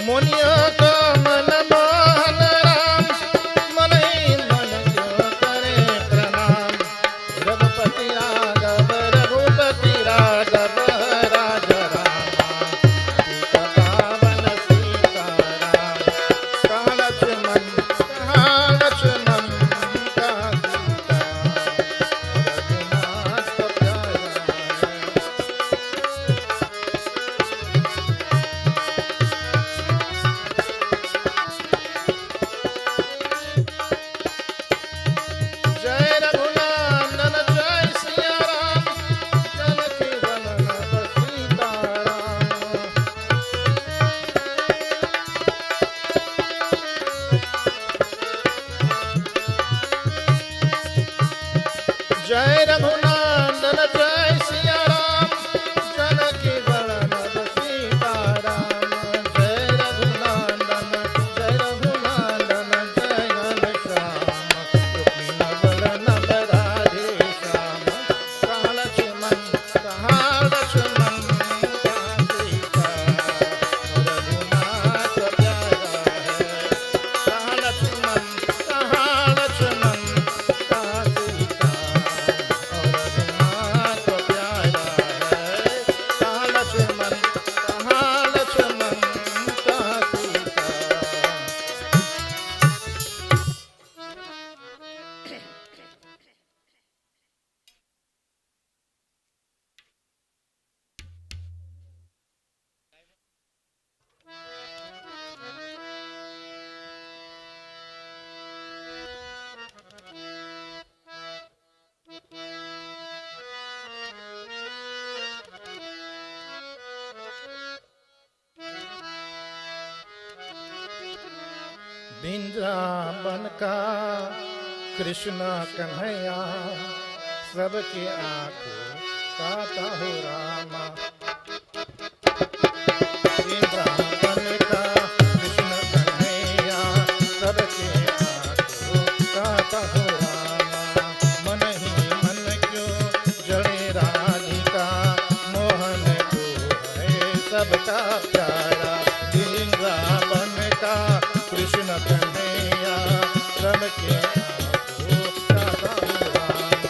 मुनियों को मन मोहन राम, मन ही मन क्यों करे प्रणाम। रघुपति राघव रघुपति राघव राजा रामा, सीता पावन सीताराम। कहाँ लक्ष्मण कहाँ लक्ष्मण का सीता, रघुनाथ को प्यारा है। जय रघुनंदन जय सिया राम, जानकी वल्लभ सीताराम। जय रघुनंदन जय सिया राम, जानकी वल्लभ सीताराम। जय रघुनंदन जय रघुनंदन जय घनश्याम, रुक्मिणी वल्लभ राधे श्याम। कहाँ लक्ष्मण कहाँ लक्ष्मण कहाँ सीता, रघुनाथ प्यारा है। कहाँ लक्ष्मण कहाँ लक्ष्मण कहाँ सीता, रघुनाथ प्यारा है। कहाँ लक्ष्मण कहाँ लक्ष्मण कहाँ सीता। वृंदावन का कृष्ण कन्हैया, सबके आंखों का हो रामा। वृंदावन का कृष्ण कन्हैया, सबके आंखों का हो रामा। मन ही मन क्यों जड़े राधिका, मोहन को है सबका प्यारा। वृंदावन का कृष्ण कन्हैया, सबके आंखों का हो रामा।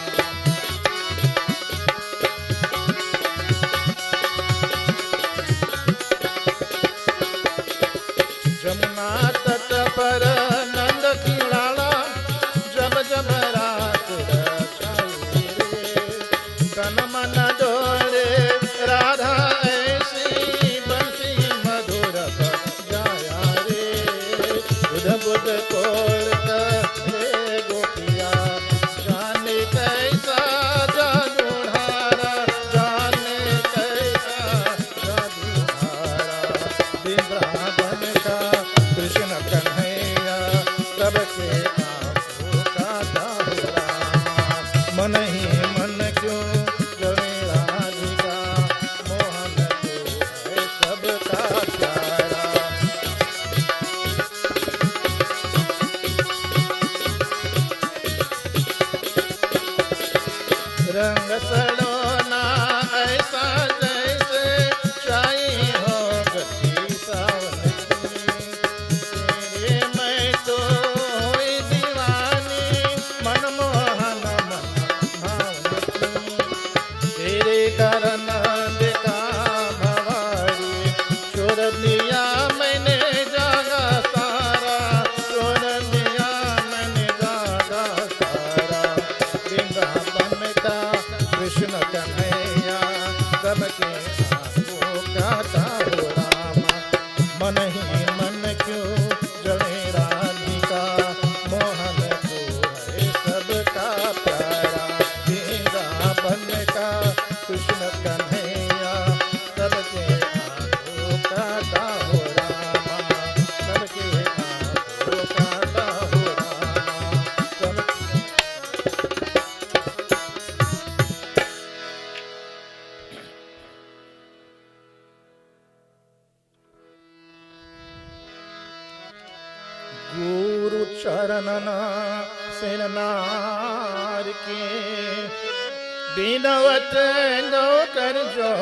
जमुना तट पर नंद की लाला, जब जब रात रचाई रे। तन मन डोले राधा ऐसी, बंसी मधुर बजाया रे। बुध बुध कोल करे गोपिया, जाने कैसा जादू ढारा, जाने कैसा जादू ढारा। वृंदावन का कृष्ण कन्हैया, सबके आंखों का हो रामा। मन ही मन क्यों जड़े राधिका, मोहन को है सबका प्यारा। रंग सलोना ऐसा जैसे चाई हो गई सावन की। तेरे मैं तो हुई दीवानी, मनमोहन मन भावन की। तेरे कारण देखा भवारी, छोड़ दिया मैंने जागा सारा, छोड़ दिया मैंने जागा सारा। वृंदावन का कृष्ण कन्हैया, सबके आंखों का हो रामा। मन ही मन क्यों जड़े राधिका, मोहन को है सबका प्यारा। वृंदावन का कृष्ण कन्हैया, सबके आंखों का हो रामा। सबके आंखों का हो रामा। गुरु चरणन सेनार के, बिनवत गो कर जो।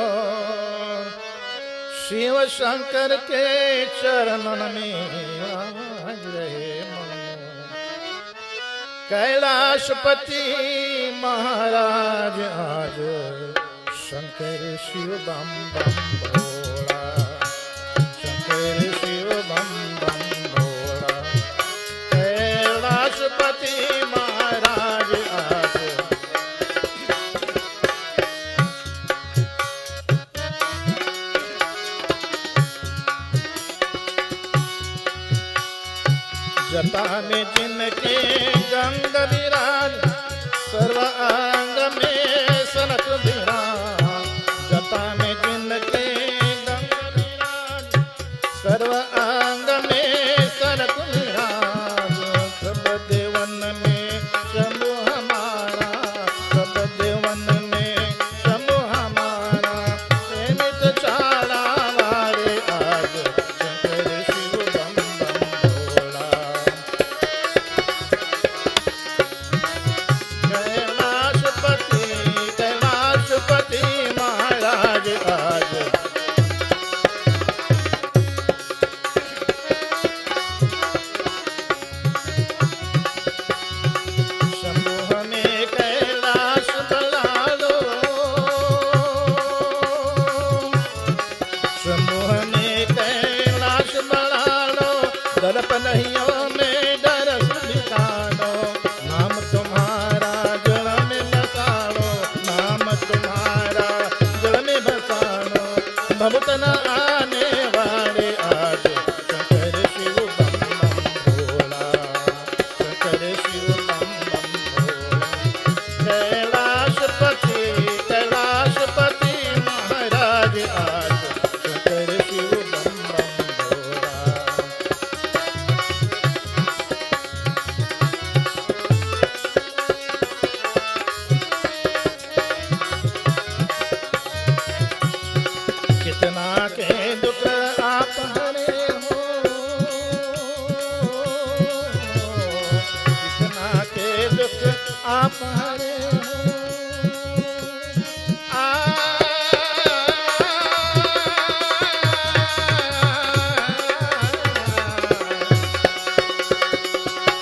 शिव शंकर के चरणन में आज रहे मन। कैलाशपति महाराज आज शंकर शिव बम बम भोला, शंकर शिव बम बम भोला। कैलाशपति महाराज आज जटा में जिनके गंग विराज, सर्व अंग में सनक विराज। जटा में जिनके गंग विराज, सर्व अंग में सनक विराज। सब देवन में शंभु हमारा, सब देवन में शंभु हमारा। नित चाला वारे आज शंकर शिव बम बम भोला। कैलाशपति कैलाशपति महाराज आज शंभु हमें कैलाश बला लो, शंभु हमें कैलाश बला लो। दर्पणहियों में दरस दिखानो, नाम तुम्हारा जल में बसालो, नाम तुम्हारा जल में बसालो। भवत न आने वाले आज शंकर शिव बम बम भोला, शंकर शिव बम बम भोला। कैलाशपति कैलाशपति महाराज आज शंकर शिव बम बम भोला। कितना के दुख आप हरे हो, कितना के दुख आप हरे हो। आ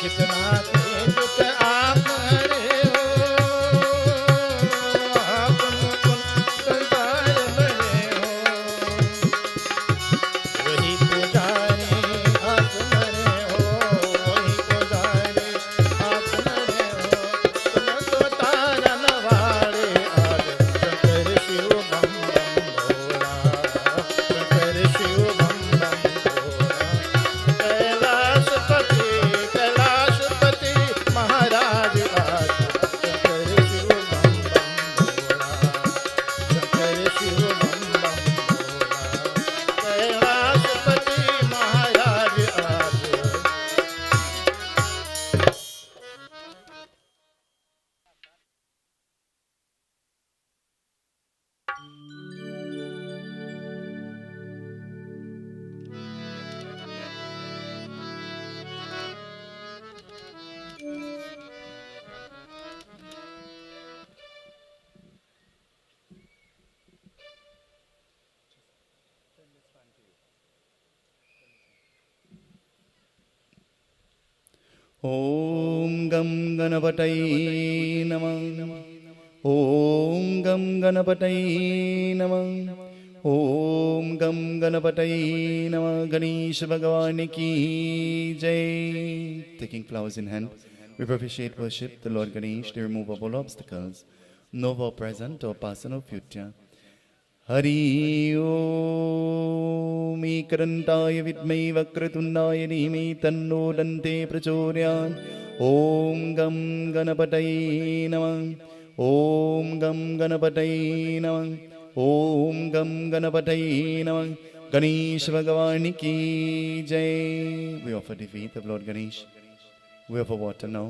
कितना के दुख आप हरे हो, आप मुकुंद संतान बने हो। वही पुजारी आप मरे हो, वही पुजारी आप मरे हो। तुम तो तारन वाले आज शंकर शिव बम बम भोला, शंकर शिव बम बम भोला। कैलाशपति कैलाशपति महाराज आज शंकर शिव बम बम भोला, शंकर शिव बम बम भोला। कैलाशपति महाराज आज ॐ गं गणपतये नमः। ॐ गं गणपतये नमः। ॐ गं गणपतये नमः। गणेश भगवान की जय। Taking flowers in hand, we propitiate worship the Lord Ganesh to remove all obstacles, novo present or past or future. Hari ओम एकदन्ताय विद्महे वक्रतुण्डाय धीमहि तन्नो दन्ते प्रचोदयात्। ॐ गं गणपतये नमः। ॐ गं गणपतये नमः। ॐ गं गणपतये नमः। गणेश भगवान की जय। We offer the feet of Lord Ganesh. We offer water now.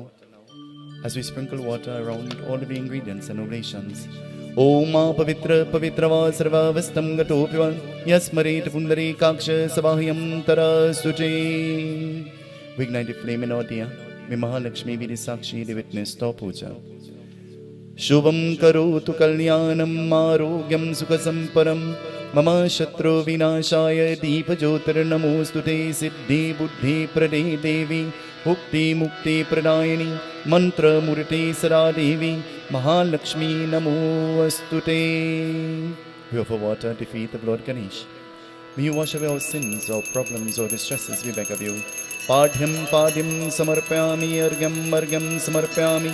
As we sprinkle water around all of the ingredients and oblations. Om ma pavitra pavitra va sarvavastam gatopi va yasmaret pundarikaksha sabahyam tarasuche. We ignite the flame in our diya. May Mahalakshmi be the sakshi, the witness to our puja. Shubham karotu kalyanam arogyam sukhasamparam मम शत्रुविनाशाय दीपज्योतिर्नमोऽस्तु ते सिद्धिबुद्धिप्रदे देवी मुक्तिमुक्तिप्रदायिनी मन्त्रमूर्ते सदा देवी महालक्ष्मी नमोऽस्तु ते. We offer water to feet of Lord Ganesh. May you wash away our sins, our problems, our distresses, we beg of you. Padhyam padhyam samarpyami, argyam argyam samarpyami,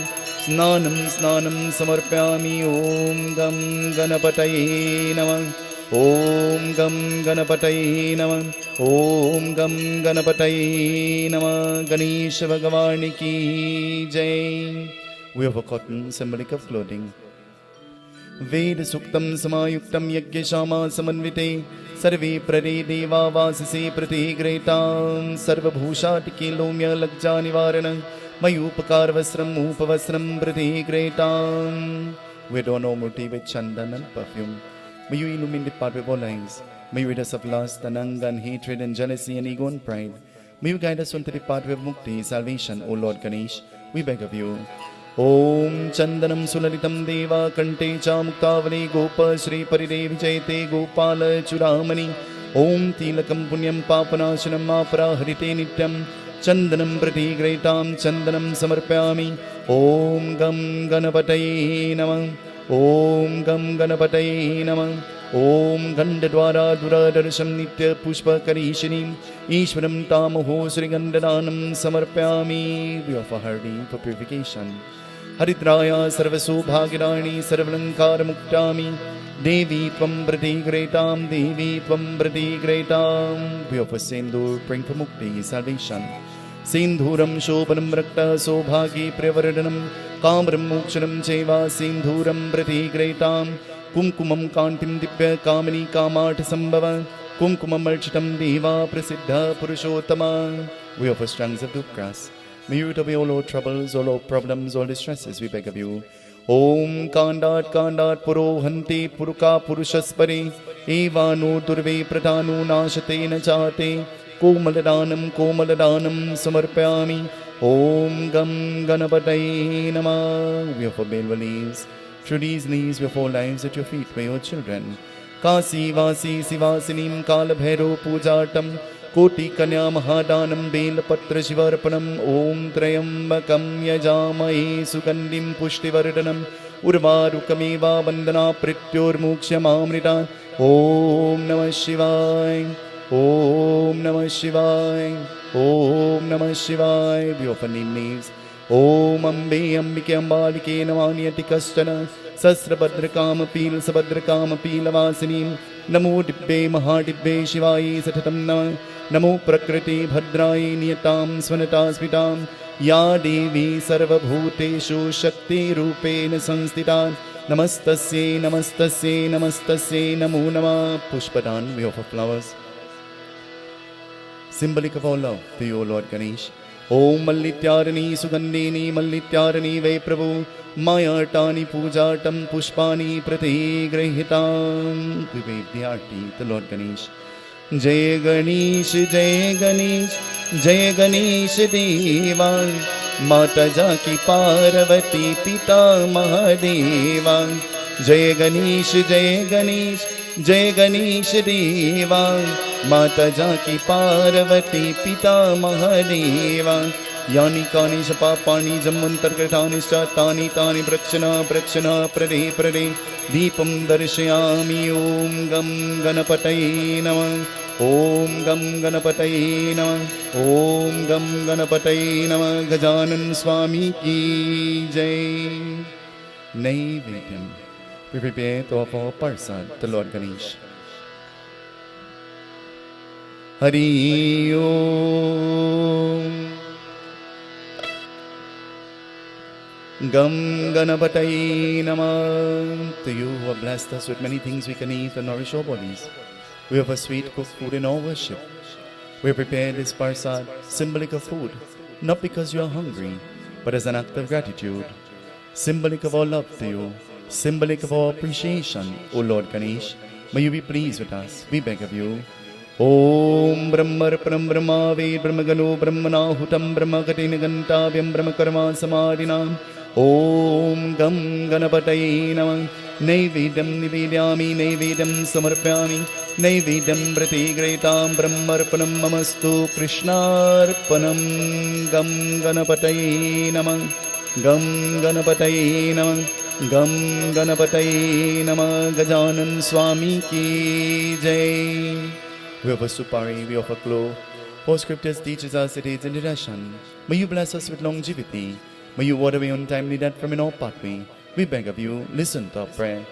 snanam snanam samarpyami. Om gam ganapataye namah. Om gam ganapataye namah. Om gam ganapataye namah. Ganesha Bhagavani ki jai. We offer cotton, symbolic of clothing. वेद सुक्तं समायुक्तं यज्ञशामा समन्विते सर्वे प्ररे देवा वाससे प्रतिग्रहीतां सर्वभूषाटिके लोम्य लज्जा निवारण मयूपकारवस्त्रं उपवस्त्रं प्रतिग्रहीतां. We adorn our murti with chandan and perfume. May you illumine the path of our lives. May you rid us of lust and anger and hatred and jealousy and ego and pride. May you guide us onto the pathway of mukti, salvation, O Lord Ganesh, we beg of you. Om Chandanam Sulalitam Deva Kante Cha Muktavali Gopa Shri Paridevi Jayate Gopala Churamani. Om Tilakam Punyam Papanashanam Apara Harite Nityam Chandanam Pratigraitam Chandanam Samarpyami. Om Gam Ganapataye Namah. Om Gam Ganapataye Namah. Om Gandadwara Duradarsham Nitya Pushpa Karishinim Ishwaram Tamaho Sri Gandadanam Samarpyami. We offer Hardi for purification. Haridraya Sarvasu Bhagirani Sarvalankara Muktami Devi Tvam Pratigraitam Devi Tvam Pratigraitam. We offer Sindur, bring for Mukti, salvation. Sindhuram Shobhanam Rakta Sobhagi Pravaradhanam Kamram Mokshanam Cheva Sindhuram Pratigraitam. Kumkumam Kantim Dipya Kamini Kamat Sambhava Kumkumam Architam Deva Prasiddha Purushottama. We offer strands of Dupgrass. May you rid away all our troubles, all our problems, all distresses, we beg of you. Om Kandat Kandat Puro Hanti Puruka Purushaspare Evanu Durve Pradhanu Nashate Nachate Komaladanam Komaladanam Samarpyami. Om Gam Ganapataye Namah. We offer Belva leaves. Through these leaves we offer our lives at your feet, may your children. Kasi Vasi Sivasinim Kalabhairo Pujatam Koti Kanya Mahadanam Belapatra Shivarpanam. Om Trayambakam Yajamaye Sugandim Pushtivardhanam Urvarukamiva Bandana Prityor Muksham Om Namah Shivaya. Om Namah Shivaya. Om Namah Shivaya. We offer neem leaves. Om Ambe Ambike Ambalike Namanyati Kastana Sasrabhadrakama Pil Sabhadrakama Pilavasinim. Namo Dibbe Mahadibbe Shivaye Satatam Namah. Namo Prakriti Bhadraye Niyatam Svanataspitam. Ya Devi Sarvabhuteshu Shakti Rupena Sansthitan. Namastasye Namastasye Namastasye Namo Namah. Pushpadan, we offer flowers. Symbolic of our love to you, O Lord Ganesh. Om Mallityarani Sugandhini Mallityarani Ve Prabhu Mayartani Pujatam Pushpani Pratigrahitam. We wave the arti, the Lord Ganesh. Jai Ganesh, Jai Ganesh, Jai Ganesh Deva Mata Jaki Parvati Pita Mahadeva. Jai Ganesh, Jai Ganesh, Jai Ganesh Deva Mata Jaki Parvati Pita Mahadeva. Yani Kani Shapapani Jamantargatani Tani Tani Prakshana Prakshana Prade Prade Deepam Darshayami. Om Gam Ganapataye Namah. Om Gam Ganapataye Namah. Om Gam Ganapataye Namah. Gajanan Swami ki Jai. Naivedyam. We prepare to offer Persad, the Lord Ganesh. Hari Om. Gam Ganapataye Namah. To you who have blessed us with many things we can eat and nourish our bodies, we offer sweet cooked food in our worship. We prepare this Persad, symbolic of food, not because you are hungry, but as an act of gratitude. Symbolic of our love to you, symbolic of our appreciation, O Lord Ganesh. May you be pleased with us, we beg of you. Om Brahmarpanam Brahma Ved Brahmagano Brahmanahutam Brahmagatina Gantavyam Brahmakarma Samadhinam. Om Gam Ganapataye Namah. नैवेद्यं निवेदयामि नैवेद्यं समर्पयामि नैवेद्यं प्रतिगृहीतां ब्रह्मर्पणं ममस्तु कृष्णार्पणं गं गणपतये नमः गं गणपतये नमः गं गणपतये नमः गजानन स्वामी की जय. We offer supari, we offer clove. For scriptures teaches us it is indigestion. May you bless us with longevity. May you water away untimely death from in our pathway. We beg of you, listen to our prayer.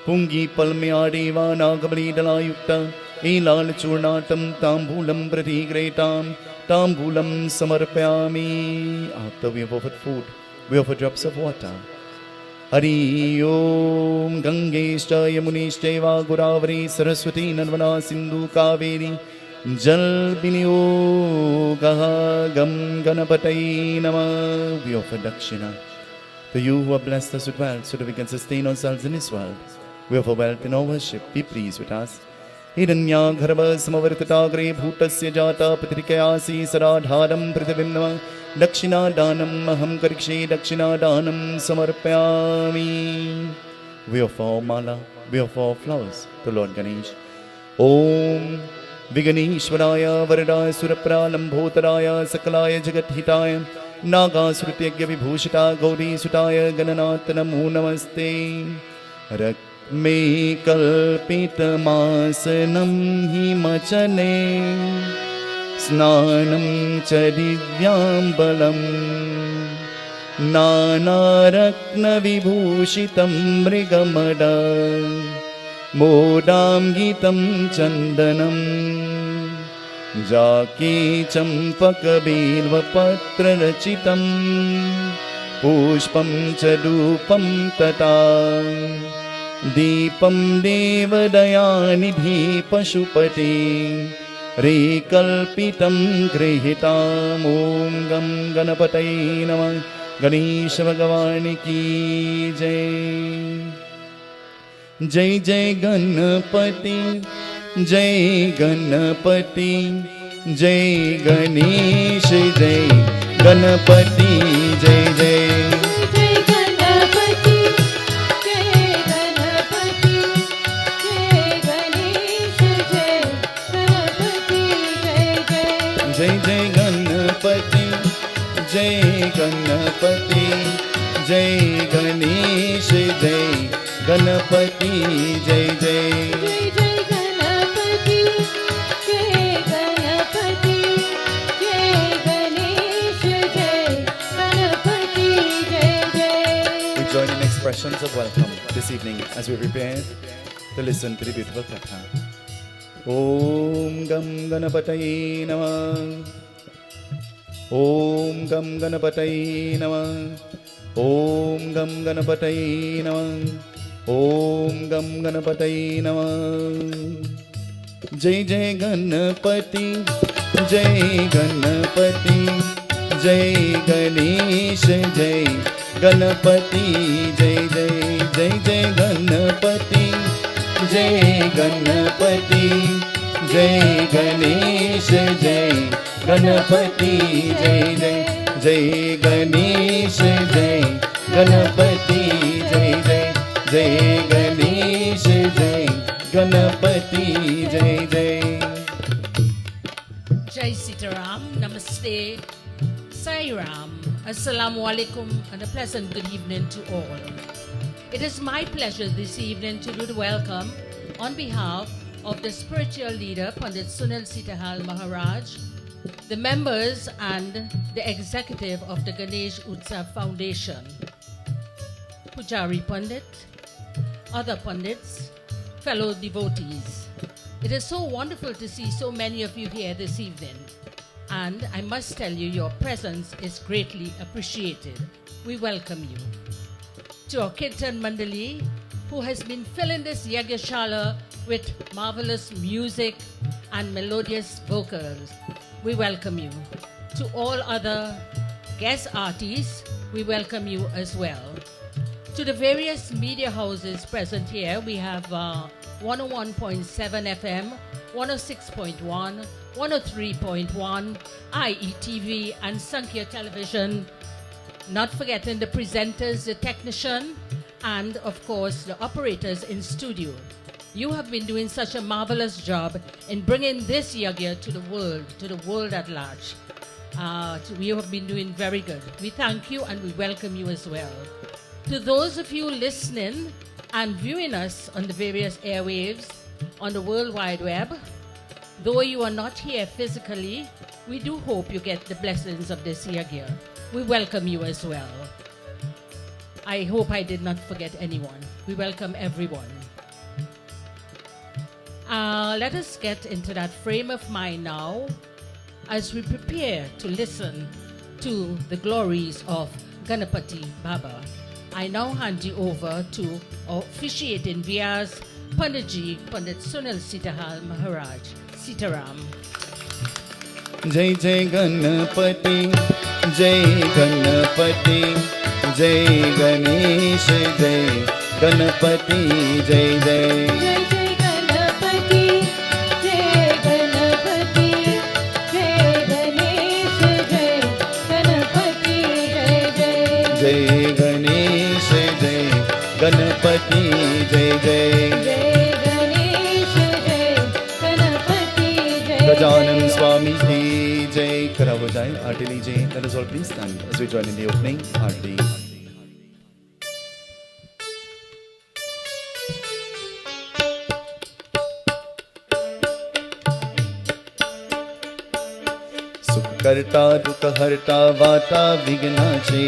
Pungi palmeyadeva nagabali dalayukta elal churnatam tambulam pratigretam tambulam samarpayami. After we have offered food, we offer drops of water. Hari Om Gangeshcha Yamuneshchaiva Godavari Saraswati Narmada Sindhu Kaveri Jal Vinyogaha Gam Ganapataye Namah. We offer Dakshina to you who have blessed us with wealth so that we can sustain ourselves in this world. We offer wealth in our worship. Be pleased with us. Hidanya Gharva Samavartatagre Bhutasya Jata Patrikayasi Saradharam Prithivim Namah Dakshina Danam Aham Karikshe Dakshina Danam Samarpayami. We offer mala, we offer flowers to Lord Ganesh. Om Viganeshwaraya Varadaya Surapra Lambhotaraya Sakalaya Jagathitaya Nagasrutyagya Vibhushita Gauri Sutaya Gananath Namo Namaste. Rakme Kalpitamasanam Himachane Snanam Chadivyambalam Nanarakna Vibhushitam Mrigamada Modam Gitam Chandanam Jaki Champaka Bilva Patra Rachitam Pushpam Chadupam Tata Deepam Devadanidhi Pashupati Rekalpitam Grihitam Om Gam Ganapataye Namah Ganesha Bhagavani ki Jai. Jai Jai Ganapati Jai Ganapati Jai Ganesh Jai Ganapati Jai Jai. Jai Jai Ganapati Jai Ganapati Jai Ganesh Jai Ganapati Jai Jai. Jai Ganapati Jai Ganapati Jai Ganesh Jai Ganapati Jai Jai. We join in expressions of welcome this evening as we prepare to listen to the beautiful katha. Om Gam Ganapataye Namah Om Gam Ganapataye Namah Om Gam Ganapataye Namah Om Gam Ganapataye Namah. Jai Jai Ganapati Jai Ganapati Jai Ganesh Jai Ganapati Jai Jai. Jai Jai Ganapati Jai Ganapati Jai Ganesh Jai Ganapati Jai Jai. Jai Ganesh Jai Ganapati Jai Jai. Jai Ganesh Jai Ganapati Jai Jai. Jai Seetahal, Namaste, Sai Ram, Assalamu Alaikum, and a pleasant good evening to all. It is my pleasure this evening to do the welcome on behalf of the spiritual leader, Pandit Sunil Seetahal Maharaj, the members and the executive of the Ganesh UTSAV Foundation, Pujari Pandit, other Pandits, fellow devotees. It is so wonderful to see so many of you here this evening. And I must tell you, your presence is greatly appreciated. We welcome you. To our Kirtan Mandali, who has been filling this Yagashala with marvelous music and melodious vocals, we welcome you. To all other guest artists, we welcome you as well. To the various media houses present here, we have 101.7 FM, 106.1, 103.1, IETV and Sankhya Television. Not forgetting the presenters, the technician, and of course the operators in studio. You have been doing such a marvelous job in bringing this yagya to the world at large. You have been doing very good. We thank you and we welcome you as well. To those of you listening and viewing us on the various airwaves on the World Wide Web, though you are not here physically, we do hope you get the blessings of this yagya. We welcome you as well. I hope I did not forget anyone. We welcome everyone. Let us get into that frame of mind now as we prepare to listen to the glories of Ganapati Baba. I now hand you over to officiating Vias Panditji, Pandit Sunil Seetahal Maharaj. Sitaram. जय जय गणपति जय गणपति जय गणेश जय गणपति जय जय जय जय गणपति जय गणपति जय गणेश जय गणपति जय जय जय गणेश जय गणपति जय जय जय गणेश जय गणपति जय गजानन स्वामी की जय करा बजाएं आरती लीजिए. Let us all please stand as we join in the opening आरती. सुख करता दुख हरता वाता विघ्नाचे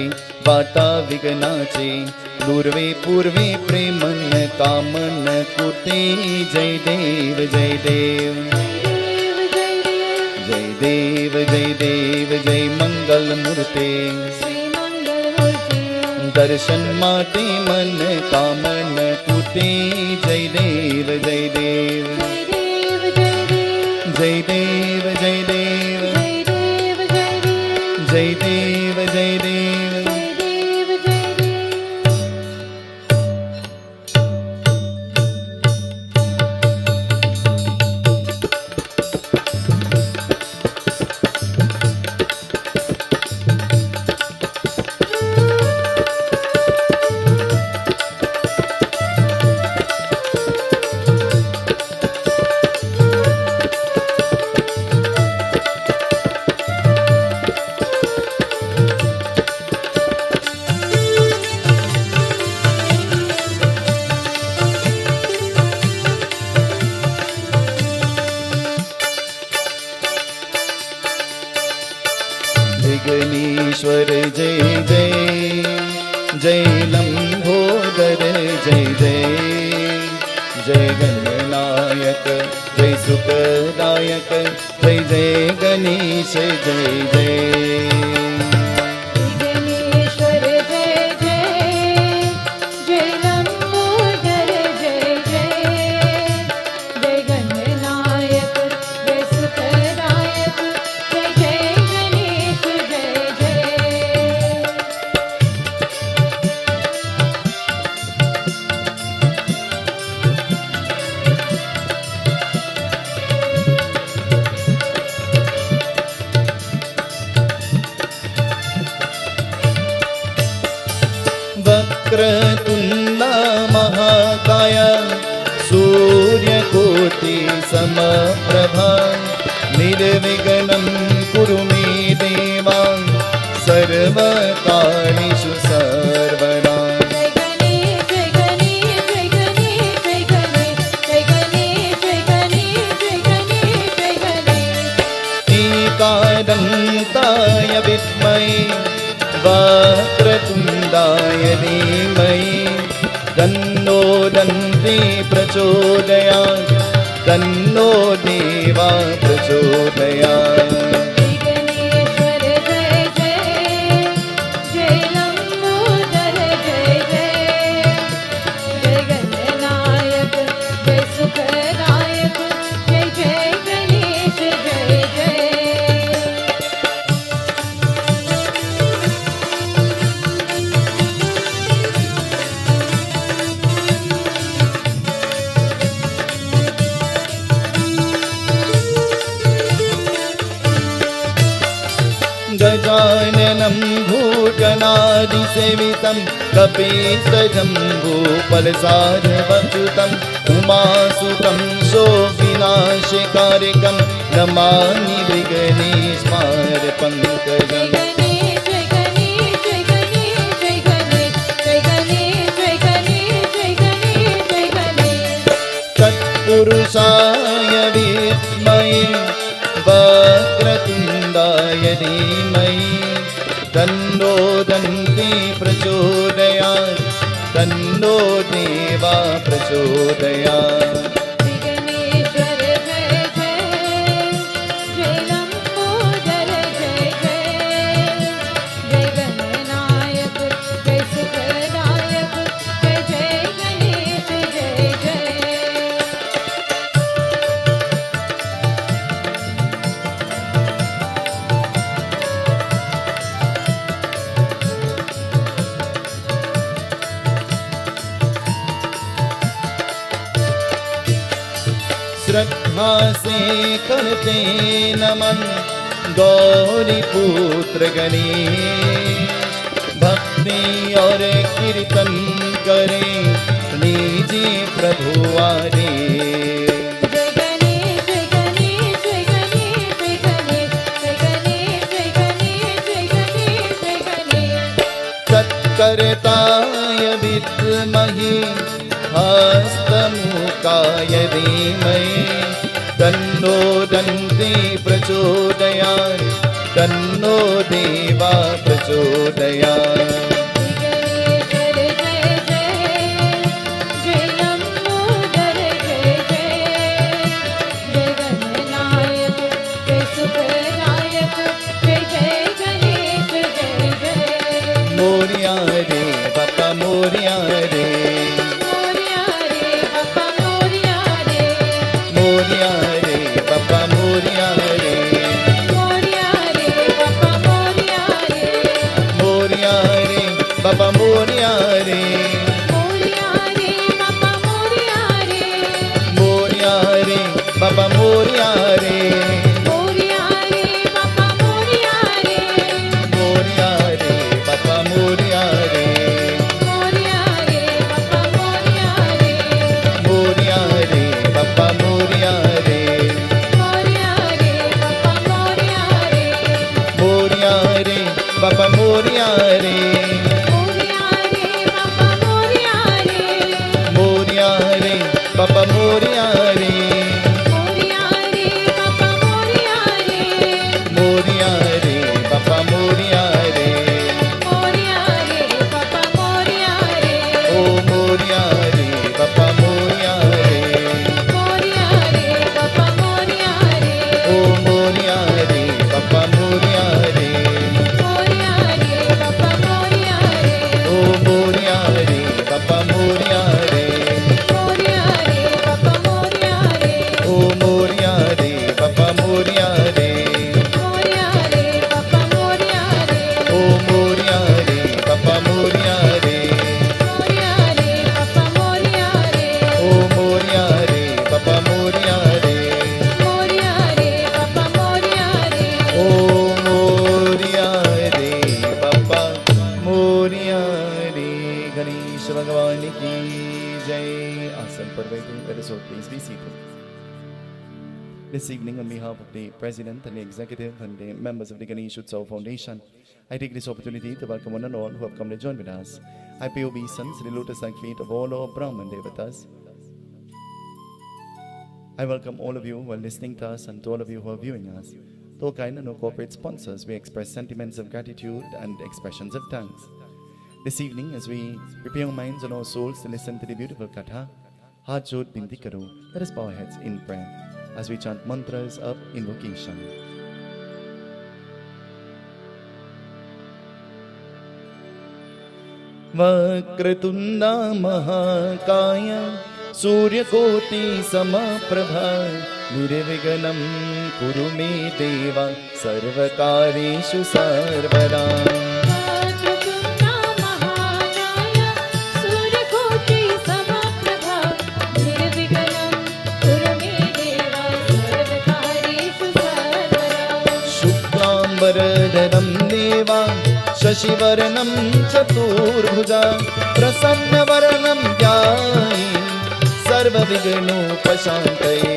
दूरवे पूर्वे प्रेमन कामन कुते जय देव जय देव जय देव जय देव जय मंगल मूर्ते श्री मंगल मूर्ति दर्शन माटे मन कामन कुते जय देव जय देव जय देव जय देव जय देव जय देव जय देव जय देव जय देव जय देव जय देव जय देव विघ्नेश्वर जय जय जय लंबोदर जय जय जय गणनायक जय सुखदायक जय जय गणेश जय जय गणेश्वर जय जय जय लंबोदर जय जय जय गणनायक जय सुखदायक जय जय गणेश जय जय वक्रतुण्डा महाकाय सूर्यकोटि समप्रभा निर्विघ्नं कुरु मे देवा सर्वकार्येषु सर्वदा जय गणेश जय गणेश जय गणेश जय गणेश जय गणेश जय गणेश जय गणेश जय गणेश एकदन्ताय विद्महे वक्रतुण्डाय धीमहि तन्नो दन्ति प्रचोदयात् तन्नो देवा प्रचोदयात् गणेश्वर जय जय जय लंबोदर जय जय जय गणनायक जय सुखदायक जय जय गणेश जय जय गजाननं भूत गणादिसेवितं कपीशजम्बूफलसारवच्युतम् उमासुतं शोकविनाशकारिकं नमामि विघ्नेश्वरपङ्कजम् तत्पुरुषाय विद्महे वक्रतुण्डाय धीमहि तन्नो दन्ति प्रचोदयात् तन्नो देवा प्रचोदयात् श्रद्धा से करते नमन गौरी पुत्र गणेश भक्ति और कीर्तन करें निजी प्रभु आरे तत्कर्ताय विद्महे हस्तमुखाय धीमहि तन्नो दन्ति प्रचोदयात् तन्नो देवा प्रचोदयात् मोरिया रे बापा मोरिया रे मोरिया रे बापा मोरिया रे मोरिया रे बापा मोरिया रे मोरिया रे बापा मोरिया रे मोरिया रे बापा मोरिया रे मोरिया रे बापा मोरिया रे मोरिया रे बापा मोरिया रे Papa Moria re Moria re Papa Moria re Moria re Papa Moria re Moria re Papa Moria re Moria re Papa Moria re Moria re Papa Moria re Oh Moria re Papa Moria re Moria re Papa Moria re Oh Moria re Papa Moria re Papa Moria re Moria re Papa Moria re Oh Moria re Papa Moria re Moria re Papa Moria re Oh Moria re Papa Moria re Moria re Papa Moria re Oh Moria re Papa Moria re Moria re Papa Moria re Oh Moria re Papa Moria re Ganesh Bhagwan ki jai. Asan par बैठे, let us all please be seated. This evening, on behalf of the President and the Executive and the members of the Ganesh UTSAV Foundation, I take this opportunity to welcome one and all who have come to join with us. I pay obeisance to the lotus-like feet of all our Brahman Devatas. I welcome all of you who are listening to us and to all of you who are viewing us. To our kind and our corporate sponsors, we express sentiments of gratitude and expressions of thanks. This evening, as we prepare our minds and our souls to listen to the beautiful Katha, Haath Jod Binti Karo, let us bow our heads in prayer as we chant mantras of invocation. Vakratunda Mahakaya Suryakoti Samaprabha Nirviganam Kuru Me Deva Sarvakarishu Sarvada. Varadharam Deva शशिवर्णं चतुर्भुजा प्रसन्नवदनं ध्याये सर्वविघ्नोपशान्तये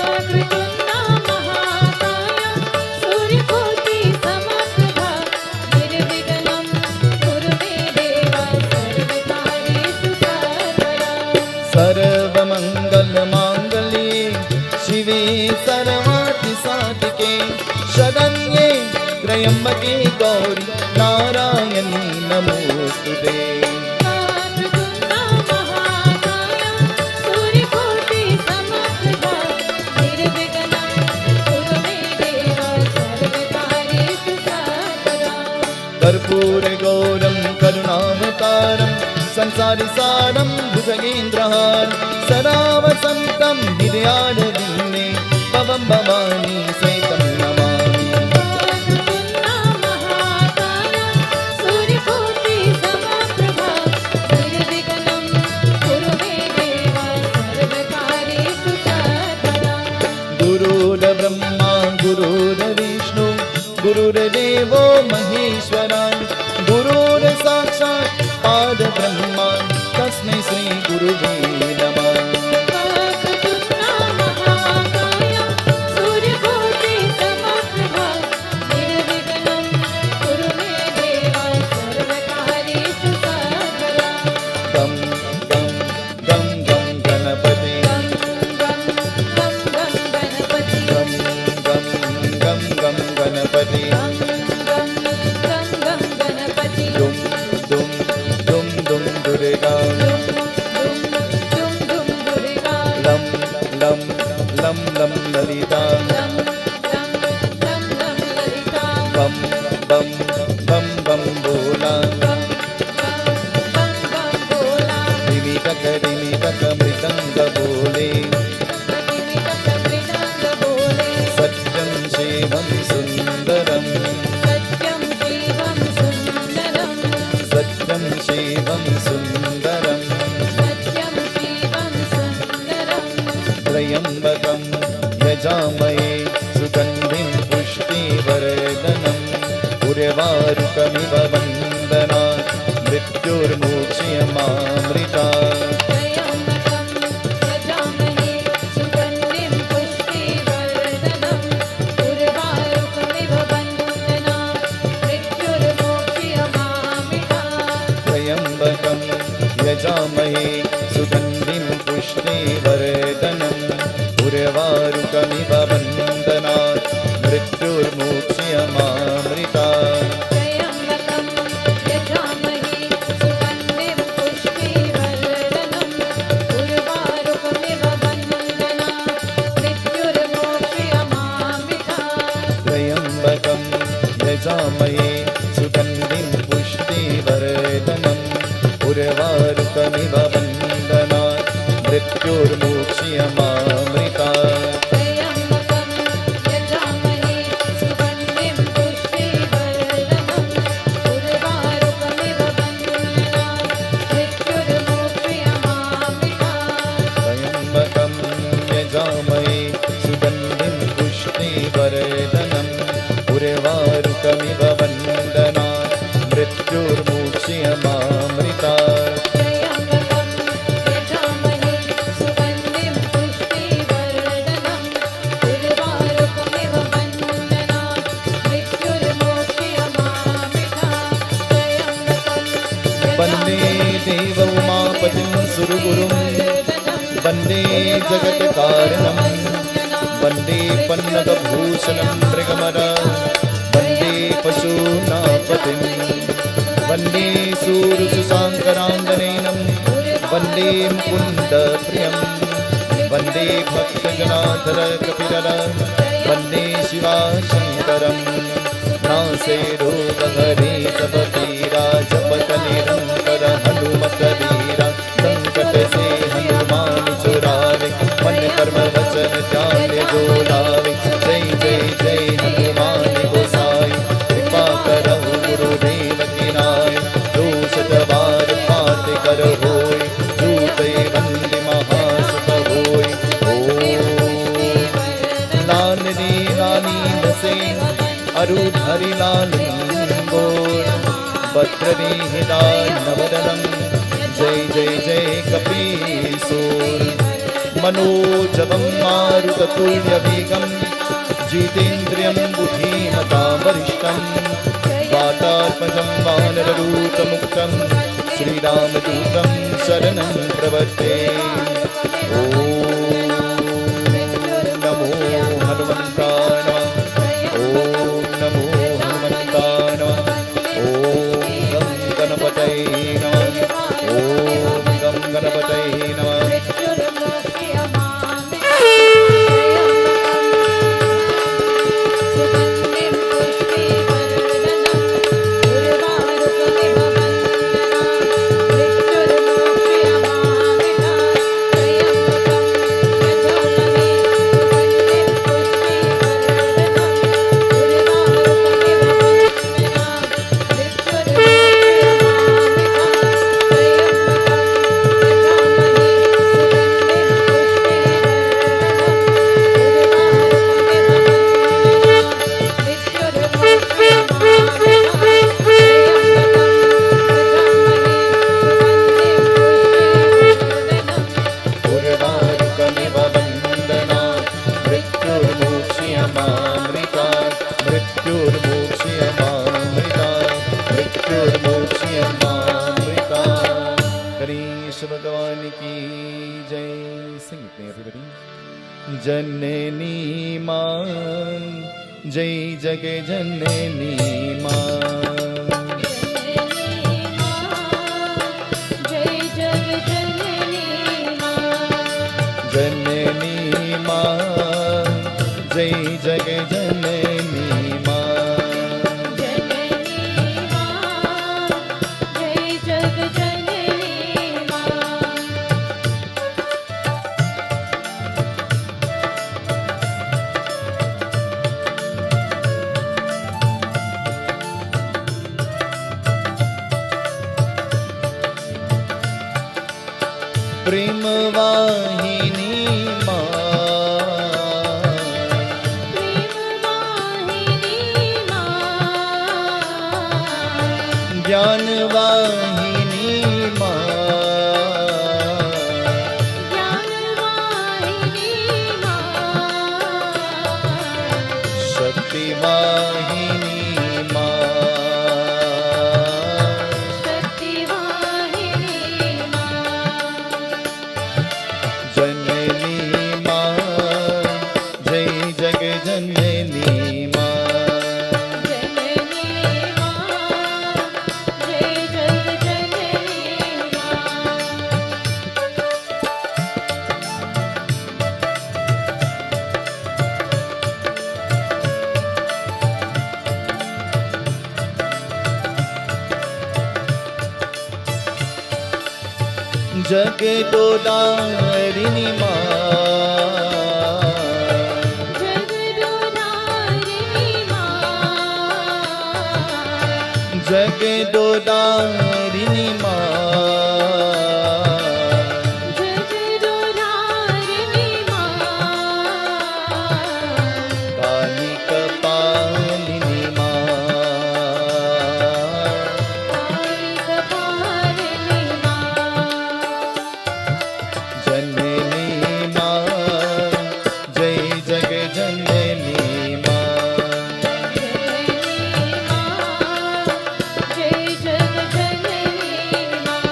वक्रतुण्डा महाकाय सूर्यकोटि समप्रभा निर्विघ्नं कुरु मे देव सर्वकार्येषु सर्वदा सर्वमङ्गलमाङ्गल्ये शिवे सर्वार्थिसाधिके शरण्ये त्र्यम्बके गौरी नारायणी नमोस्तुते वक्रतुण्डा महाकाय सूर्यकोटि समप्रभा निर्विघ्नं कुरु मे देव सर्वकार्येषु सर्वदा कर्पूरगौरं करुणावतारं संसारिसारं भुजगेन्द्रहारं सदा वसन्तं हृदयारविन्दे भवं भवानी सहितं नमामि वक्रतुण्डा महाकाय सूर्यकोटि समप्रभा निर्विघ्नं कुरु मे देव सर्वकार्येषु सर्वदा गुरुर्ब्रह्मा गुरुर्विष्णु गुरुर्देवो महेश्वरा गुरुर्साक्षात् पारब्रह्मा तस्मै श्री गुरुवे नमः वक्रतुण्डा महाकाय सूर्यकोटि समप्रभा निर्विघ्नं कुरु मे देव सर्वकार्येषु सर्वदा गं गं गं गं गणपते गं गं गं गं गणपति गं गं गं गं गणपते गं गं गं गं गणपति दुं दुं दुं दुं दुर्गा दुं दुं दुर्गा लं लं लं लं ललिता लं लं लं लं ललिता बं बं बं बं बोला बं बं बं बं बोला दिमितक मृदंग बोले प्रतिमितक मृदंग बोले सत्यं शिवं सुन्दरं सत्यं शिवं सुन्दरं सत्यं शिवं सुन्दरं सत्यं शिवं सुन्दरं त्र्यम्बकं यजामहे सुगन्धिं पुष्टिवर्धनम् उर्वारुकमिव वन्दनात् मृत्युर्मोक्ष्यमामृतात् त्र्यम्बकं यजामहे सुगन्धिं पुष्टिवर्धनम् उर्वारुकमिव वन्दनात् मृत्युर्मोक्ष्यमामृतात् त्र्यम्बकं यजामहे सुगन्धिं पुष्टिवर्धनम् उर्वारुकमिव वन्दनात् मृत्युर्मोक्ष्यमामृतात् त्र्यम्बकं यजामहे सुगन्धिं पुष्टिवर्धनम् उर्वारुकमिव वन्दनात् मृत्युर्मोक्ष्यमामृतात् त्र्यम्बकं यजामहे सुगन्धिं पुष्टिवर्धनम् उर्वारुकमिव वन्दनात् मृत्युर्मोक्ष्यमामृतात् त्र्यम्बकं यजामहे सुगन्धिं पुष्टिवर्धनम् उर्वारुकमिव वन्दनात् मृत्युर्मोक्ष्यमामृतात् त्र्यम्बकं यजामहे सुगन्धिं पुष्टिवर्धनम् उर्वारुकमिव वन्दनात् मृत्युर्मोक्ष्यमामृतात् त्र्यम्बकं यजामहे सुगन्धिं पुष्टिवर्धनम् उर्वारुकमिव वन्दनात् मृत्युर्मोक्ष्यमामृतात् त्र्यम्बकं वन्दे देव उमापतिं सुरगुरुं वन्दे जगत्कारणं वन्दे पन्नगभूषणं मृगमर वन्दे पशूनापतिं वन्दे सूरसुशाङ्कराङ्गनेनं वन्दे मुकुन्दप्रियं वन्दे भक्तजनाधर कपिरर वन्दे शिवाशङ्करं नासे रोगहरे सबपीरा जपत निरन्तर हनुमत वीरा संकट से हनुमान चुरावे मन कर्म वचन ध्यान जो लावे जय जय जय हनुमान गोसाई कृपा करहु गुरुदेव की नाय दोष दवार पात कर होय जूते वंदे महासुख होय लाल रे लाली नसे अरु हरि लाल वक्रविहिताय नवदनं जय जय जय कपीसूर मनोजवं मारुततुल्यवेगं जितेन्द्रियं बुद्धिमतां वरिष्ठं वातात्मजं वानररूपमुक्तं श्रीरामदूतं शरणं प्रपद्ये ॐ नमो हनुमन्ताय नमः ॐ नमो हनुमन्ताय नमः ॐ गं गणपतये नमः ॐ गं गणपतये नमः जननी मां जय जग जननी मां जय जग जननी मां जननी मां जय जग जननी मां जननी मां जय जग जननी मां प्रेम वाहिनी मां प्रेम वाहिनी मां ज्ञान वाहिनी मां ज्ञान वाहिनी मां शक्ति वाहिनी मां शक्ति वाहिनी मां जननी मां जय जग जननी मां जननी मां जय जग जननी मां जग दोदारिणी मां जगदोधारिणी मां जग दोदारिणी मां जगदोधारिणी मां काली कपालिनी मां काली कपालिनी मां जननी मां जय जग जननी मां जननी मां जय जग जननी मां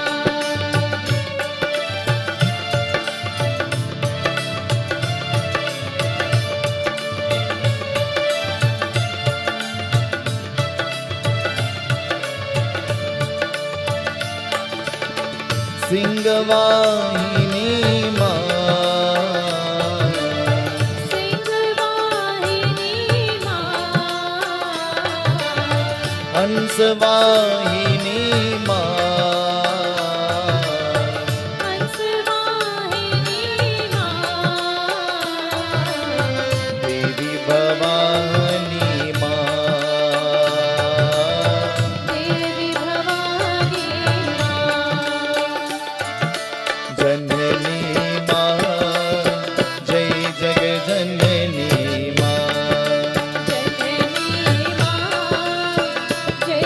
सिंहवाहिनी मां सिंह वाहिनी मां हंसवाहिनी मां हंस वाहिनी मां देवी भवानी मां देवी भवानी मां जननी मां जय जग जननी मां जननी मां जय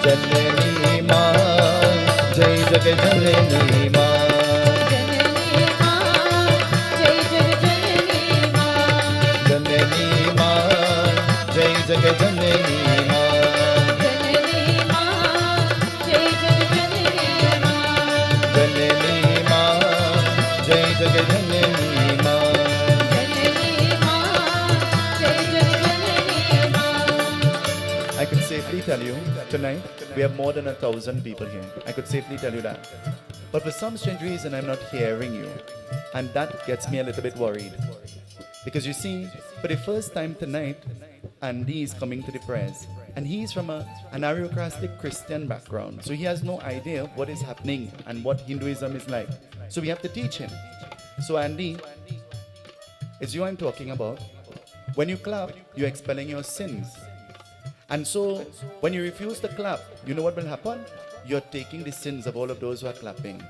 जननी माँ जय जग जननी माँ जननी माँ जय जग जननी माँ जननी माँ जय जग जननी माँ जननी माँ जय जग जननी माँ जननी माँ जय जग जननी माँ जननी माँ जय जग जननी माँ I could safely tell you tonight we have more than 1,000 people here. I could safely tell you that. But for some strange reason I'm not hearing you. And that gets me a little bit worried. Because you see, for the first time tonight, Andy is coming to the prayers. And he's from an aristocratic Christian background. So he has no idea what is happening and what Hinduism is like. So we have to teach him. So Andy, it's you I'm talking about. When you clap, you're expelling your sins. And so, when you refuse to clap, you know what will happen? You're taking the sins of all of those who are clapping.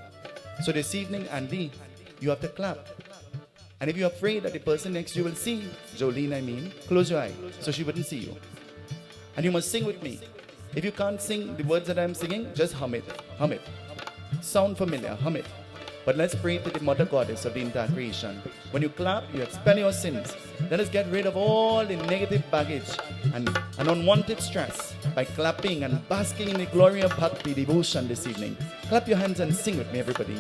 So this evening, Andy, you have to clap. And if you're afraid that the person next to you will see, Jolene I mean, close your eye so she wouldn't see you. And you must sing with me. If you can't sing the words that I'm singing, just hum it. Hum it. Sound familiar, hum it. But let's pray to the mother goddess of the entire creation. When you clap, you expel your sins. Let us get rid of all the negative baggage and unwanted stress by clapping and basking in the glory of bhakti devotion this evening. Clap your hands and sing with me, everybody.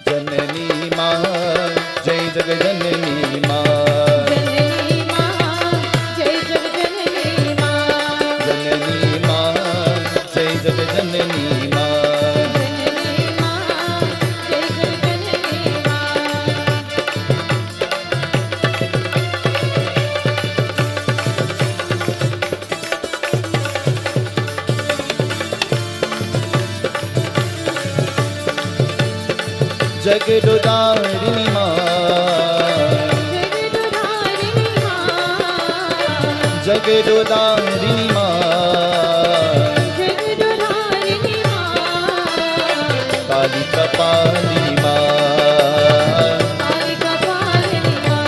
Janani Ma, Jai Jaga Janani Ma. जननी माँ जय जग जननी माँ Janani Ma, Jai Jaga Janani Ma. जननी माँ जय जग जननी माँ Jagdudarini Ma, जगदुधारिणी माँ Jagdudarini Ma, जगदुधारिणी माँ Kali Kapalini Ma, Kalika पालिनी माँ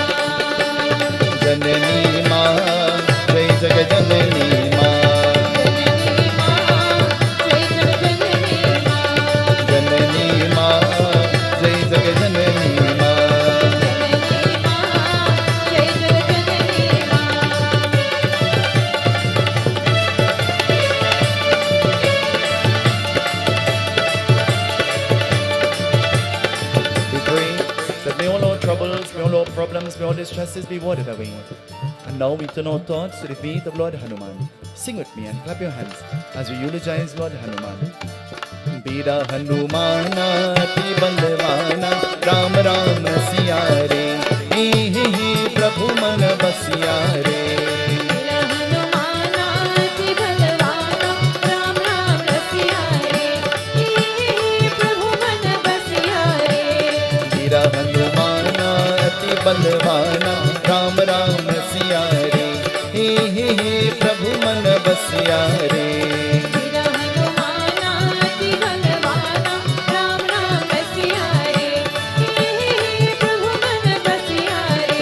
Janani Ma, Jai Jaga Janani Ma, जननी माँ जय जग जननी माँ Janani Ma, Jai Jaga Janani Ma. जननी माँ जय जग जननी माँ We pray that may all our troubles, may all our problems, may all distresses be watered away. And now we turn our thoughts to the feet of Lord Hanuman. Sing with me and clap your hands as we eulogize Lord Hanuman. Bida Hanumana Ati Bandhavana Ram Ram Siyare He He He Prabhu Man Basiyare मेरा हनुमाना अति बलवाना राम राम रसिया रे हे प्रभु मन बसिया रे Bida Hanumana Ati Bandhavana Ram Ram Siyare He He He Prabhu Man Basiyare मेरा हनुमाना अति बलवाना राम राम रसिया रे हे प्रभु मन बसिया रे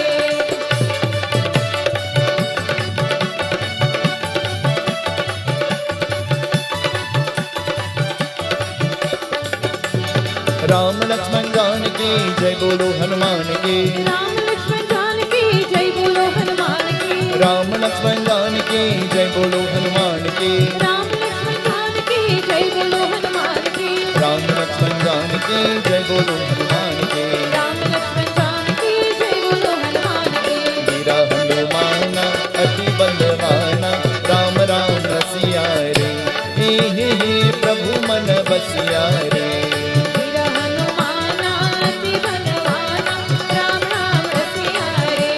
राम लक्ष्मण जान की जय बोलो हनुमान की राम लक्ष्मण जानकी जय बोलो हनुमान की राम लक्ष्मण जान की जय बोलो हनुमान की राम लक्ष्मण जानकी जय बोलो हनुमान की राम लक्ष्मण जान की जय बोलो हनुमान की राम लक्ष्मण जानकी जय बोलो हनुमान की वीरा हनुमाना अति बलवाना राम राम रसिया रे हे हे हे प्रभु मन बसिया रे वीरा हनुमाना अति बलवाना राम राम रसिया रे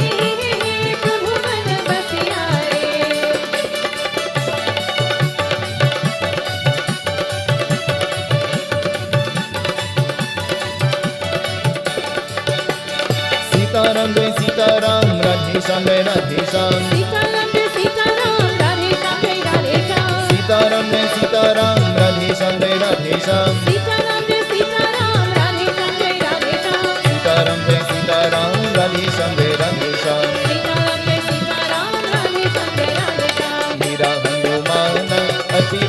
हे प्रभु मन बसिया रे सीताराम जय सीताराम राधे श्याम जय राधे श्याम सीताराम जय सीताराम राधे श्याम जय राधे श्याम सीताराम जय सीताराम राधे श्याम जय राधे श्याम सीताराम जय सीताराम राधे श्याम जय राधे श्याम सीताराम जय सीताराम राधे श्याम जय राधे श्याम सीताराम जय सीताराम राधे श्याम जय राधे श्याम मेरा हनुमान अति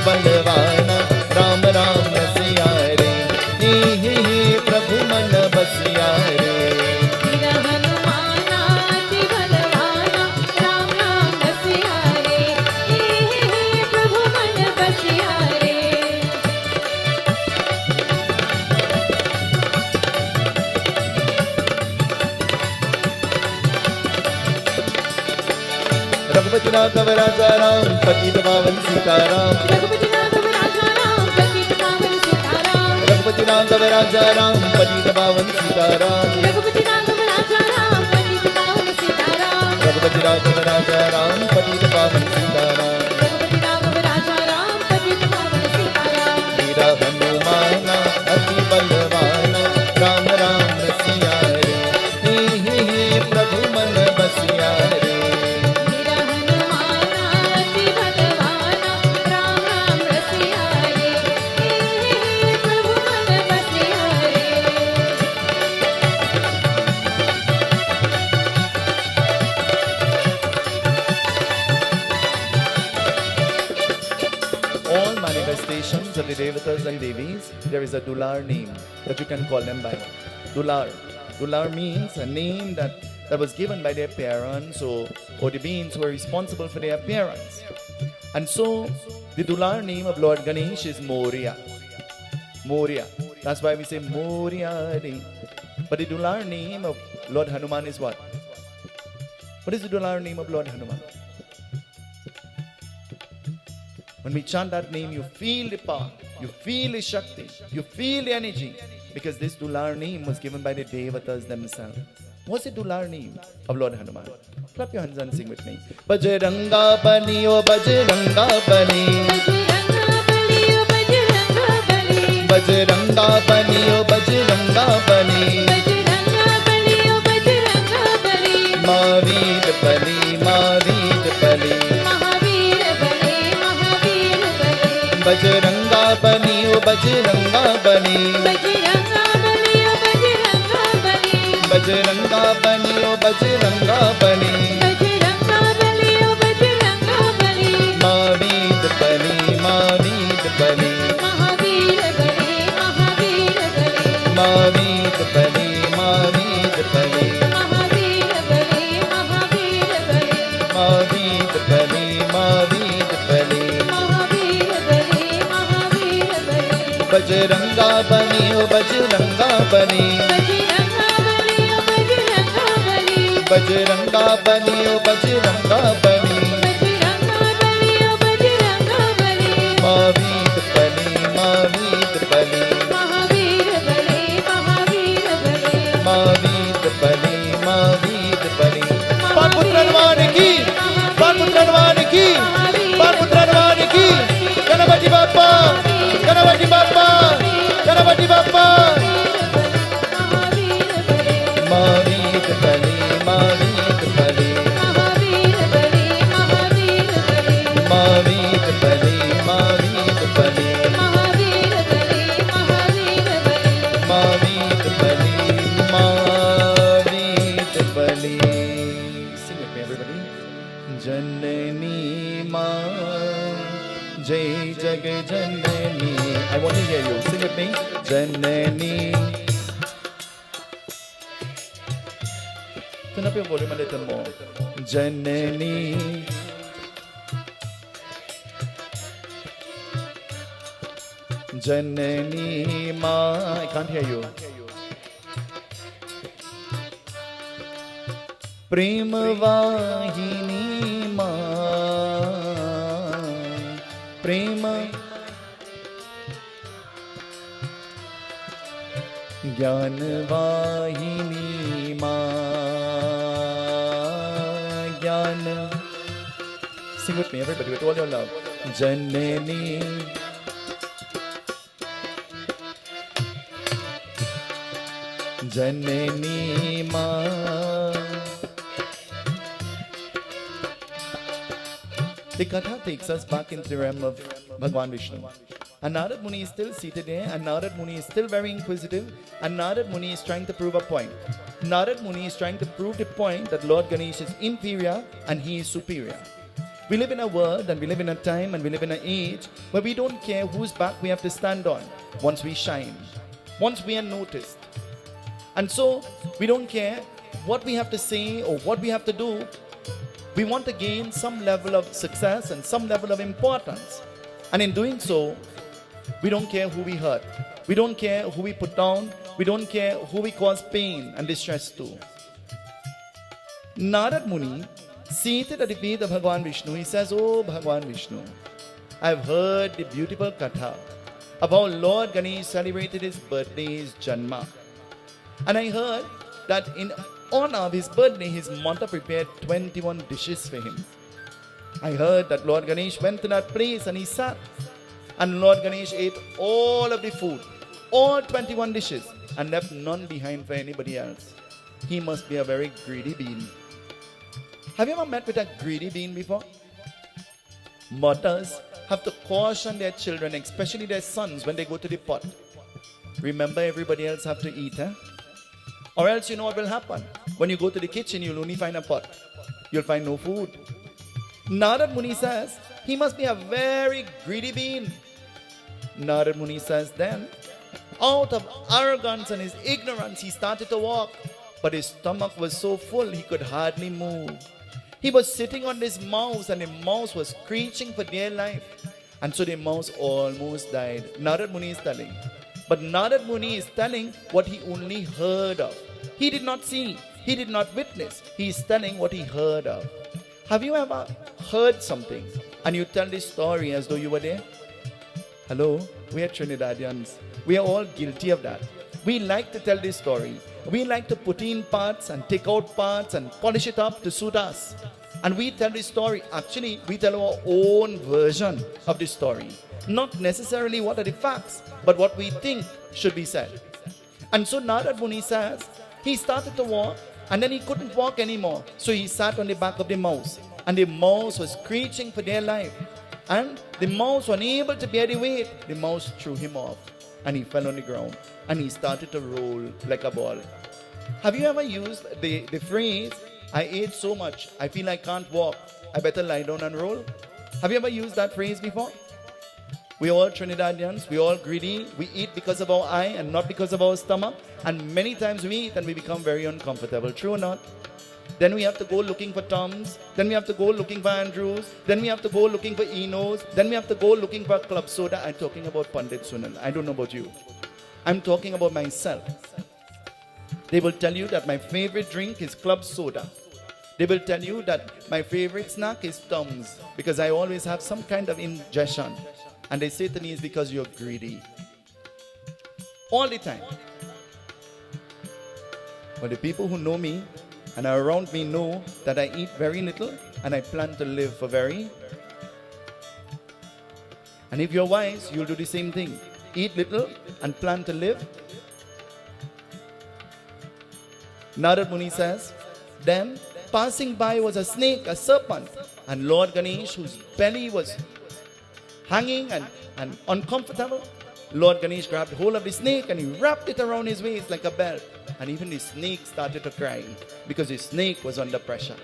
रघुपति राघव राजा राम पतित पावन सीताराम रघुपति राघव राजा राम पतित पावन सीताराम रघुपति राघव राजा राम पतित पावन सीताराम रघुपति राघव राजा राम पतित पावन सीताराम रघुपति राघव राजा राम पतित पावन सीताराम रघुपति राघव राजा राम पतित पावन सीताराम मेरा हनुमाना अति बलवाना राम राम सिया रे हे प्रभु मन बसिया रे मेरा हनुमाना अति बलवाना राम राम रसिया रे हे प्रभु मन बसिया रे all manifestations of the devatas and devis, there is a dular name that you can call them by. Dular. Dular means a name that was given by their parents or the beings who are responsible for their appearance. And so, the dular name of Lord Ganesh is Moria. Moria. That's why we say Moria. But the dular name of Lord Hanuman is what? What is the dular name of Lord Hanuman? When we chant that name, you feel the power, you feel the Shakti, you feel the energy. Because this dular name was given by the Devatas themselves. What's the dular name of Lord Hanuman? Clap your hands and sing with me. Bajranga Bali, oh Bajranga Bali. Bajranga Bali O Bajranga Bali Bajranga Bali, oh Bajranga Bali. Bajranga Bali O Bajranga Bali Mavid Bali, Mavid Bali. Mahavir Bali Mahavir Bali Bajranga Bali, oh Bajranga Bali. Bajranga Bali O Bajranga Bali Bajranga Bali, oh Bajranga Bali. Bajranga Bali O Bajranga Bali Mavid Bali, Mavid Bali. Mahavir Bali Mahavir Bali Mavid Bali, Mavid Bali. Mahavir Bali Mahavir Bali Mavid Bali, Mavid Bali. Mahavir Bali Mahavir Bali Bajranga Bali, oh Bajranga Bali. Bajranga Bali O Bajranga Bali Bajranga Bali, oh Bajranga Bali. Bajranga Bali O Bajranga Bali Mavid Bali, Mavid Bali. Mahavir Bali Mahavir Bali Mavid Bali, Mavid Bali. Panputranwani ki, Panputranwani ki, Panputranwani ki. Ganapati Bappa, Ganapati Bappa, Ganapati Bappa. Mahavir Bali Mavid Bali, Mavid Bali. Mahavir Bali Mahavir Bali Mavid Bali, Mavid Bali. Mahavir Bali Mahavir Mavid Bali Bali. Sing with me, everybody. Janani Ma, Jai Jag Janani. I want to hear you. Sing with me. Janani. Turn up your volume a little more. Janani. Janani Ma. I can't hear you. प्रेम वाहिनी माँ प्रेम ज्ञान वाहिनी माँ ज्ञान Sing with me, everybody, with all your love. Janani Janani माँ. The Katha takes us back into the realm of Bhagwan Vishnu. And Narad Muni is still seated there, and Narad Muni is still very inquisitive, and Narad Muni is trying to prove a point. Narad Muni is trying to prove the point that Lord Ganesh is inferior and he is superior. We live in a world and we live in a time and we live in an age where we don't care whose back we have to stand on once we shine, once we are noticed. And so we don't care what we have to say or what we have to do. We want to gain some level of success and some level of importance. And in doing so, we don't care who we hurt. We don't care who we put down. We don't care who we cause pain and distress to. Narad Muni Seated at the feet of Bhagwan Vishnu, he says, "Oh Bhagwan Vishnu, I've heard the beautiful katha of how Lord Ganesh celebrated his birthday, his Janma. And I heard that in honor of his birthday, his mother prepared 21 dishes for him. I heard that Lord Ganesh went to that place and he sat. And Lord Ganesh ate all of the food, all 21 dishes, and left none behind for anybody else. He must be a very greedy being." Have you ever met with a greedy being before? Mothers have to caution their children, especially their sons, when they go to the pot. Remember, everybody else have to eat, eh? Or else you know what will happen. When you go to the kitchen, you'll only find a pot. You'll find no food. Narad Muni says, he must be a very greedy being. Narad Muni says then, out of arrogance and his ignorance, he started to walk. But his stomach was so full, he could hardly move. He was sitting on this mouse, and the mouse was screeching for dear life. And so the mouse almost died. Narad Muni is telling. But Narad Muni is telling what he only heard of. He did not see. He did not witness. He is telling what he heard of. Have you ever heard something and you tell this story as though you were there? Hello? We are Trinidadians. We are all guilty of that. We like to tell this story. We like to put in parts and take out parts and polish it up to suit us. And we tell this story. Actually, we tell our own version of this story. Not necessarily what are the facts, but what we think should be said. And so Narad Muni says, he started to walk, and then he couldn't walk anymore. So he sat on the back of the mouse, and the mouse was screeching for their life. And the mouse, unable to bear the weight, the mouse threw him off, and he fell on the ground, and he started to roll like a ball. Have you ever used the phrase, "I ate so much, I feel I can't walk, I better lie down and roll"? Have you ever used that phrase before? We all Trinidadians, we all greedy. We eat because of our eye and not because of our stomach. And many times we eat and we become very uncomfortable. True or not? Then we have to go looking for Toms. Then we have to go looking for Andrews. Then we have to go looking for Enos. Then we have to go looking for club soda. I'm talking about Pandit Sunil. I don't know about you. I'm talking about myself. They will tell you that my favorite drink is club soda. They will tell you that my favorite snack is Toms because I always have some kind of indigestion. And they say to me, it's because you're greedy. All the time. But the people who know me and are around me know that I eat very little and I plan to live for very. And if you're wise, you'll do the same thing. Eat little and plan to live. Narad Muni says, then passing by was a snake, a serpent, and Lord Ganesh, whose belly was hanging and uncomfortable, Lord Ganesh grabbed hold of the snake and he wrapped it around his waist like a belt. And even the snake started to cry because the snake was under pressure.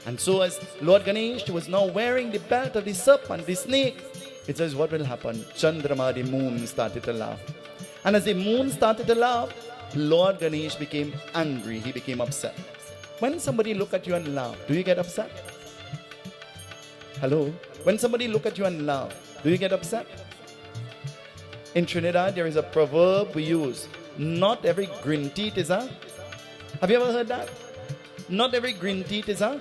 And so as Lord Ganesh was now wearing the belt of the serpent, the snake, it says what will happen? Chandrama, the moon, started to laugh. And as the moon started to laugh, Lord Ganesh became angry. He became upset. When somebody look at you and laugh, do you get upset? Hello? When somebody look at you and laugh, do you get upset? In Trinidad, there is a proverb we use. Not every green teeth is a... Have you ever heard that? Not every green teeth is a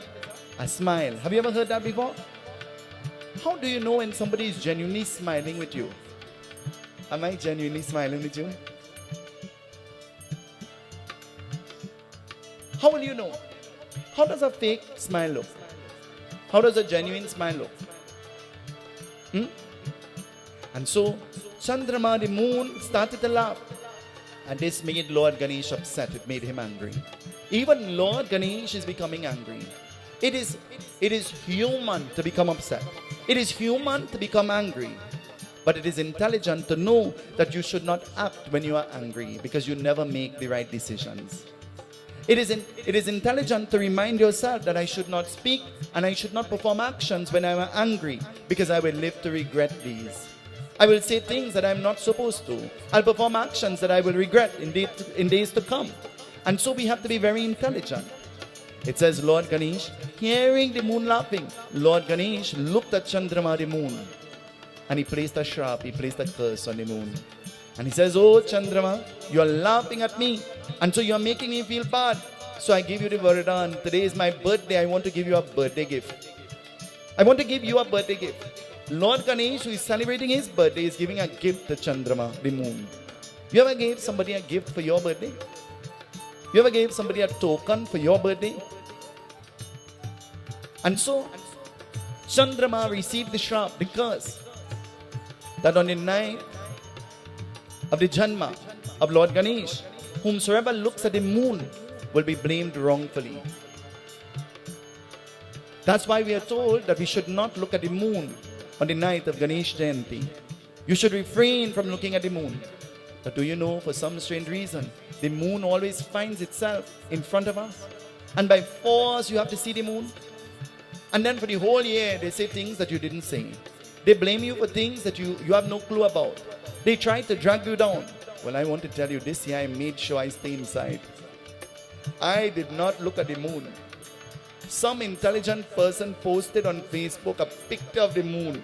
smile. Have you ever heard that before? How do you know when somebody is genuinely smiling with you? Am I genuinely smiling with you? How will you know? How does a fake smile look? How does a genuine smile look? And so, Chandrama, the moon, started to laugh. And this made Lord Ganesh upset. It made him angry. Even Lord Ganesh is becoming angry. It is human to become upset. It is human to become angry. But it is intelligent to know that you should not act when you are angry because you never make the right decisions. It is intelligent to remind yourself that I should not speak and I should not perform actions when I am angry because I will live to regret these. I will say things that I am not supposed to. I'll perform actions that I will regret in days to come. And so we have to be very intelligent. It says Lord Ganesh, hearing the moon laughing, Lord Ganesh looked at Chandrama, the moon, and he placed a shrap, he placed a curse on the moon. And he says, oh Chandrama, you are laughing at me, and so you are making me feel bad. So I give you the Varadan. Today is my birthday. I want to give you a birthday gift. I want to give you a birthday gift. Lord Ganesh, who is celebrating his birthday, is giving a gift to Chandrama, the moon. You ever gave somebody a gift for your birthday? You ever gave somebody a token for your birthday? And so, Chandrama received the shrap, the curse, that on the night of the Janma of Lord Ganesh, whomsoever looks at the moon will be blamed wrongfully. That's why we are told that we should not look at the moon on the night of Ganesh Jayanti. You should refrain from looking at the moon. But do you know, for some strange reason, the moon always finds itself in front of us. And by force, you have to see the moon. And then for the whole year, they say things that you didn't say. They blame you for things that you have no clue about. They try to drag you down. Well, I want to tell you, this year I made sure I stay inside. I did not look at the moon. Some intelligent person posted on Facebook a picture of the moon.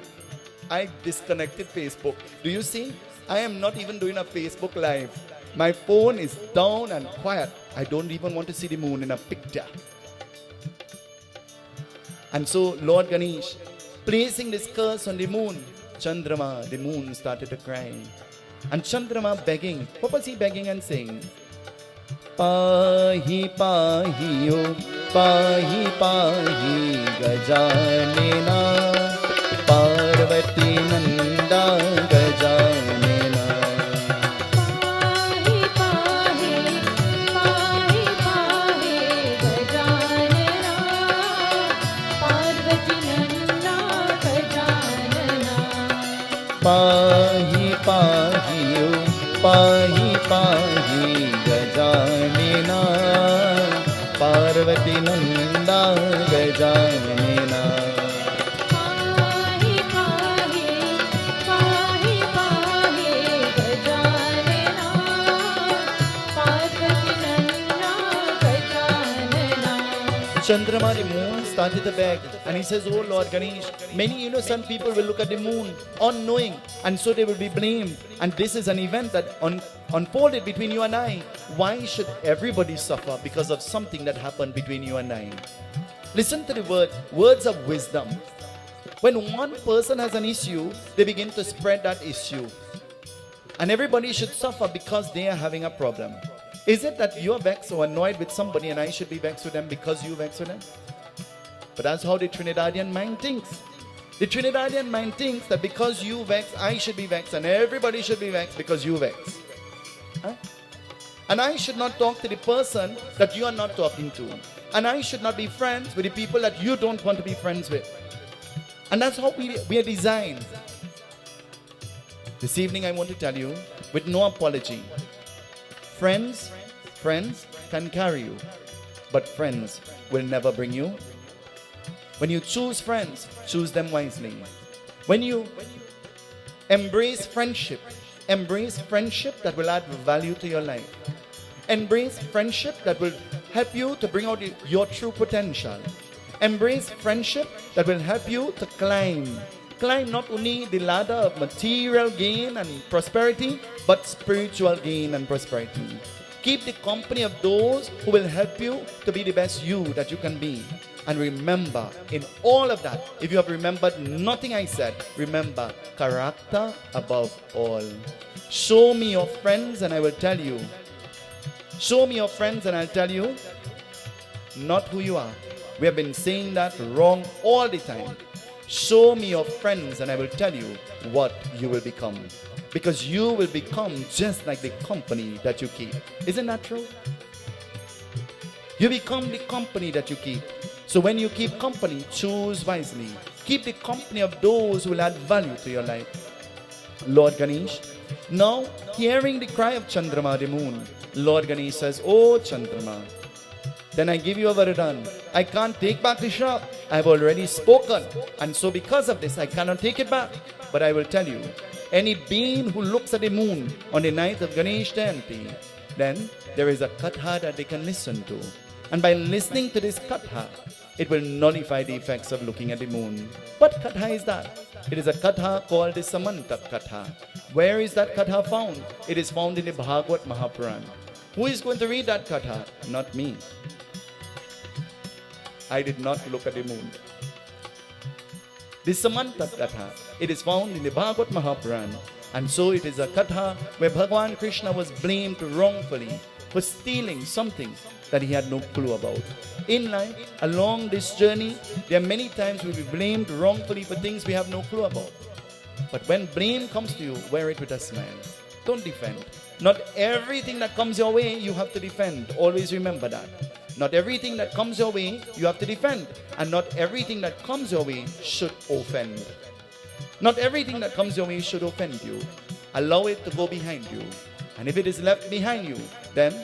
I disconnected Facebook. Do you see? I am not even doing a Facebook live. My phone is down and quiet. I don't even want to see the moon in a picture. And so Lord Ganesh, placing this curse on the moon, Chandrama, the moon, started to cry. And Chandrama begging. What was he begging and saying? Pahi pahi o, pahi pahi gajanena, Parvati nanda gajanena. Pahi pahi, pahi pahi gajanena, Parvati nanda gajanena. Pahi pahi o, pahi pahi gajanena, Parvati nanda gajanena. Pahi pahi, pahi pahi gajanena, Parvati nanda gajanena. Chandrama, the moon, started to beg, and he says, "Oh Lord Ganesh, many innocent people will look at the moon unknowing, and so they will be blamed. And this is an event that unfolded between you and I. Why should everybody suffer because of something that happened between you and I?" Listen to the words of wisdom. When one person has an issue, they begin to spread that issue. And everybody should suffer because they are having a problem. Is it that you are vexed or annoyed with somebody and I should be vexed with them because you vexed with them? But that's how the Trinidadian mind thinks. The Trinidadian mind thinks that because you vex, I should be vexed, and everybody should be vexed because you vex. Huh? And I should not talk to the person that you are not talking to. And I should not be friends with the people that you don't want to be friends with. And that's how we are designed. This evening I want to tell you, with no apology, friends can carry you, but friends will never bring you. When you choose friends, choose them wisely. When you embrace friendship that will add value to your life. Embrace friendship that will help you to bring out your true potential. Embrace friendship that will help you to climb not only the ladder of material gain and prosperity, but spiritual gain and prosperity. Keep the company of those who will help you to be the best you that you can be. And remember, in all of that, if you have remembered nothing I said, remember, character above all. Show me your friends and I will tell you. Show me your friends and I'll tell you not who you are. We have been saying that wrong all the time. Show me your friends and I will tell you what you will become. Because you will become just like the company that you keep. Isn't that true? You become the company that you keep. So when you keep company, choose wisely. Keep the company of those who will add value to your life. Lord Ganesh, now hearing the cry of Chandrama, the moon, Lord Ganesh says, "Oh Chandrama, then I give you a varadan. I can't take back the shrap. I have already spoken. And so because of this, I cannot take it back. But I will tell you, any being who looks at the moon on the night of Ganesh Jayanti, then there is a katha that they can listen to. And by listening to this katha, it will nullify the effects of looking at the moon. What katha is that? It is a katha called the Samanta katha. Where is that katha found? It is found in the Bhagavad Mahapuran. Who is going to read that katha? Not me. I did not look at the moon. This Samanta Katha, it is found in the Bhagavad Mahapurana. And so it is a Katha where Bhagavan Krishna was blamed wrongfully for stealing something that he had no clue about. In life, along this journey, there are many times we will be blamed wrongfully for things we have no clue about. But when blame comes to you, wear it with a smile. Don't defend. Not everything that comes your way, you have to defend. Always remember that. Not everything that comes your way, you have to defend. And not everything that comes your way should offend. Not everything that comes your way should offend you. Allow it to go behind you. And if it is left behind you, then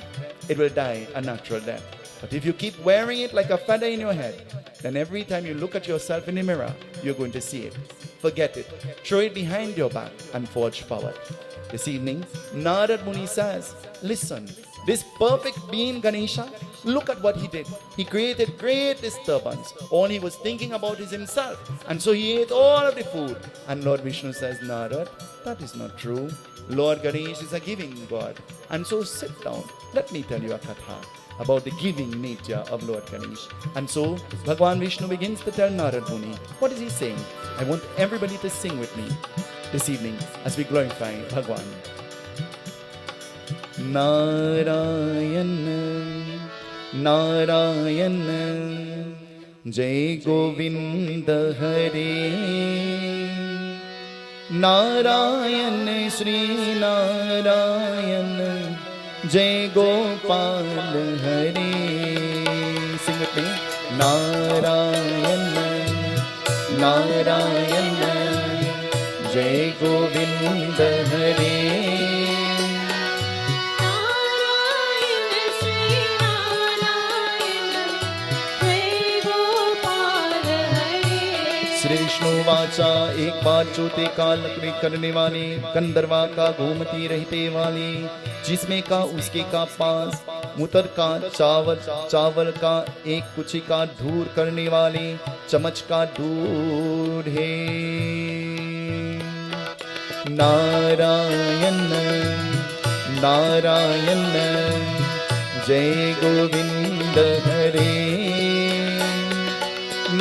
it will die a natural death. But if you keep wearing it like a feather in your head, then every time you look at yourself in the mirror, you're going to see it. Forget it. Throw it behind your back and forge forward. This evening, Narad Muni says, listen, this perfect being Ganesha, look at what he did. He created great disturbance. All he was thinking about is himself. And so he ate all of the food. And Lord Vishnu says, Narad, that is not true. Lord Ganesh is a giving God. And so sit down. Let me tell you a katha about the giving nature of Lord Ganesh. And so Bhagavan Vishnu begins to tell Narad Muni. What is he saying? I want everybody to sing with me this evening as we glorify Bhagavan. Narayana, Narayana, Jai Govinda Hare. Narayana, Shri Narayana, Jai Gopal Hare. Sing with me. Narayana, Narayana, Jai Govinda Hare. Shri Vishnu वाचा एक बार चौथे काल लकड़ी करने वाले कंदरवा का घूमती रहते वाले जिसमें का उसके का पास मुतर का चावल का एक कुची का धूर करने वाले चमच का दूर है नारायण नारायण जय गोविंद हरे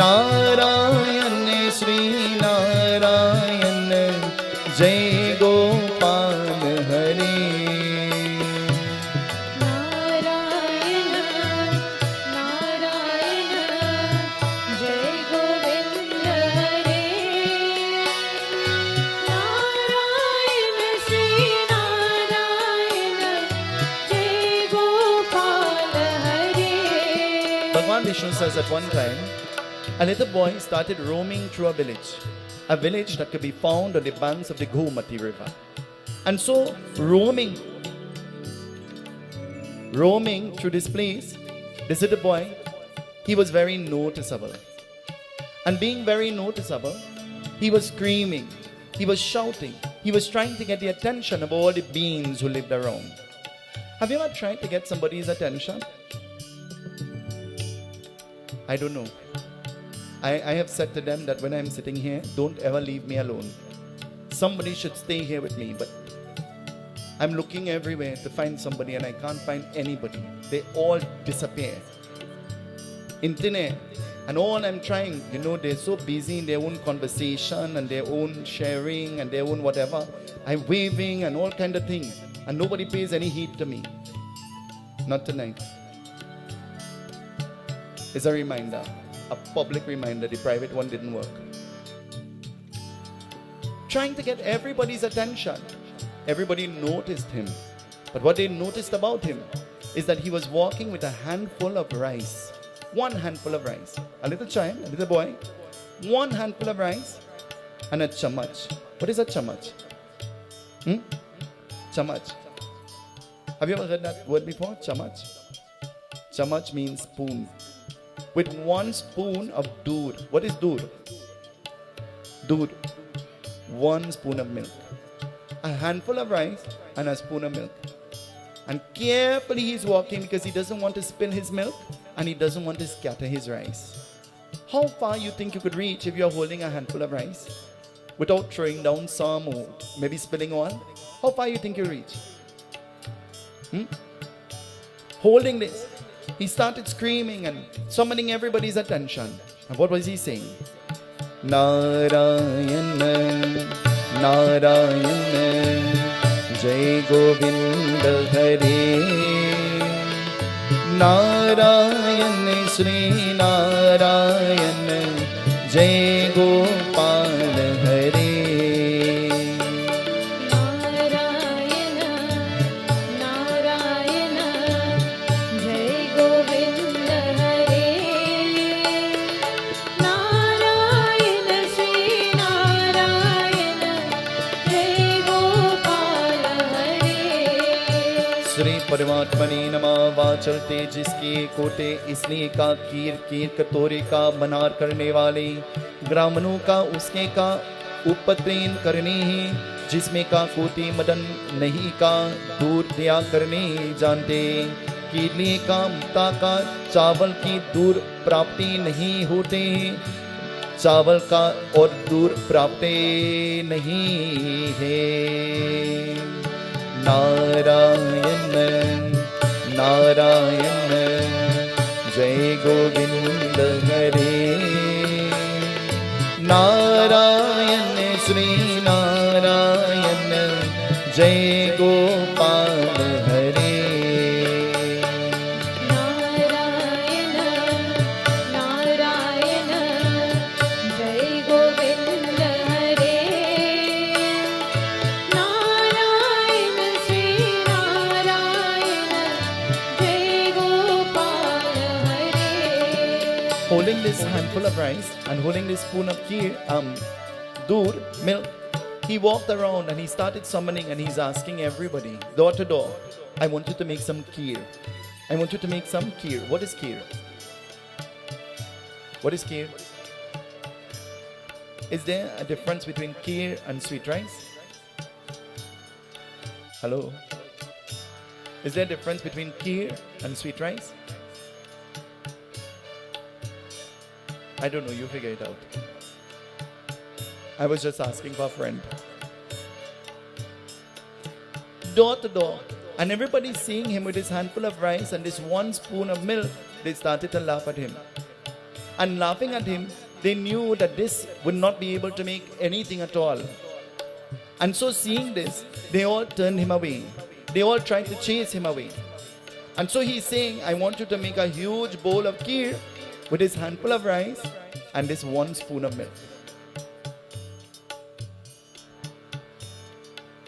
नारायण श्री नारायण जय गोपाल हरे नारायण नारायण जय गोविंद हरे नारायण श्री नारायण जय गोपाल हरे. Bhagavan Vishnu says at one time a little boy started roaming through a village that could be found on the banks of the Gomati river. And so, roaming through this place, this little boy, he was very noticeable. And being very noticeable, he was screaming, he was shouting, he was trying to get the attention of all the beings who lived around. Have you ever tried to get somebody's attention? I don't know. I have said to them that when I'm sitting here, don't ever leave me alone. Somebody should stay here with me, but I'm looking everywhere to find somebody and I can't find anybody. They all disappear in thin air. And all I'm trying, they're so busy in their own conversation and their own sharing and their own whatever. I'm waving and all kind of things. And nobody pays any heed to me. Not tonight. It's a reminder. A public reminder, the private one didn't work. Trying to get everybody's attention. Everybody noticed him. But what they noticed about him is that he was walking with a handful of rice. One handful of rice. A little child, a little boy. One handful of rice and a chamach. What is a chamach? Chamach. Have you ever heard that word before? Chamach. Chamach means spoon. With one spoon of doodh. What is doodh? Doodh. One spoon of milk. A handful of rice and a spoon of milk. And carefully he's walking because he doesn't want to spill his milk and he doesn't want to scatter his rice. How far you think you could reach if you're holding a handful of rice without throwing down some or maybe spilling all? How far you think you'll reach? Holding this. he started screaming and summoning everybody's attention. And what was he saying? Narayana, Narayana, Jai Govinda Hare. Narayana, Sri Narayana, Jai Gopal Hare. Narayana, Narayana, Jai Govinda Hare. Narayana, Sri Narayana, Jai Gopal Hare. Shri परमात्मने नमः। वाचलते जिसके कोटे इसलिए का कीर कीर कतोरे का बनार करने वाले ग्रामणों का उसके का उपत्रेन करने ही जिसमें का कोटि मदन नहीं का दूर दया करने जानते कीले का मुक्ता का चावल की दूर प्राप्ति नहीं होते चावल का और दूर प्राप्ति नहीं है। नारायण नारायण जय गोविंद हरे। नारायण श्री नारायण जय गोपाल हरे। नारायण नारायण जय गोविंद हरे। नारायण श्री नारायण जय गोपाल हरे। Holding this handful of rice and holding this spoon of kheer, doodh, milk, he walked around and he started summoning and he's asking everybody, door to door, I want you to make some kheer. I want you to make some kheer. What is kheer? What is kheer? Is there a difference between kheer and sweet rice? Hello? Is there a difference between kheer and sweet rice? I don't know, you figure it out. I was just asking for a friend. Door to door, and everybody seeing him with his handful of rice and this one spoon of milk, they started to laugh at him. And laughing at him, they knew that this would not be able to make anything at all. And so seeing this, they all turned him away. They all tried to chase him away. And so he's saying, I want you to make a huge bowl of kheer with this handful of rice and this one spoon of milk.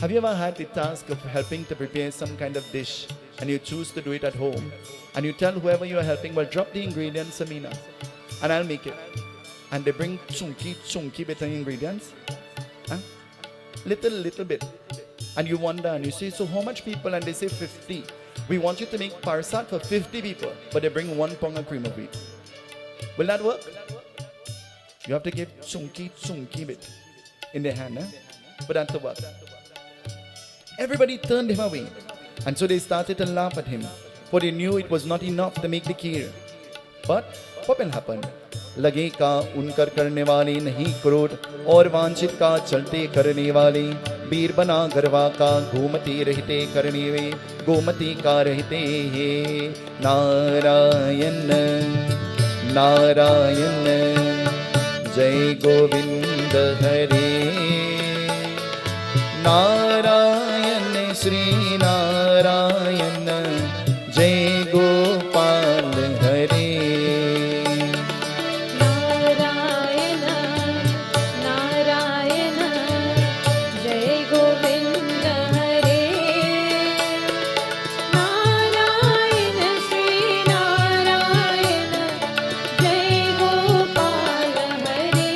Have you ever had the task of helping to prepare some kind of dish and you choose to do it at home and you tell whoever you are helping, well, drop the ingredients, Samina, and I'll make it. And they bring chunky bit of ingredients, huh? little bit, and you wonder and you say, so how much people? And they say 50. We want you to make Persad for 50 people, but they bring 1 pound of cream of wheat. Will that work? You have to give chunky bit in their hand, for that to work. Everybody turned him away, and so they started to laugh at him, for they knew it was not enough to make the kheer. But what will happen? लगे का उनकर करने वाले नहीं क्रोध और वांछित का चलते करने वाले वीर बना गरवा का गोमती रहते करने वे गोमती का रहते हैं। नारायण नारायण जय गोविंद हरे। नारायण श्री नारायण जय गोपाल हरे। नारायण नारायण जय गोविंद हरे। नारायण श्री नारायण जय गोपाल हरे।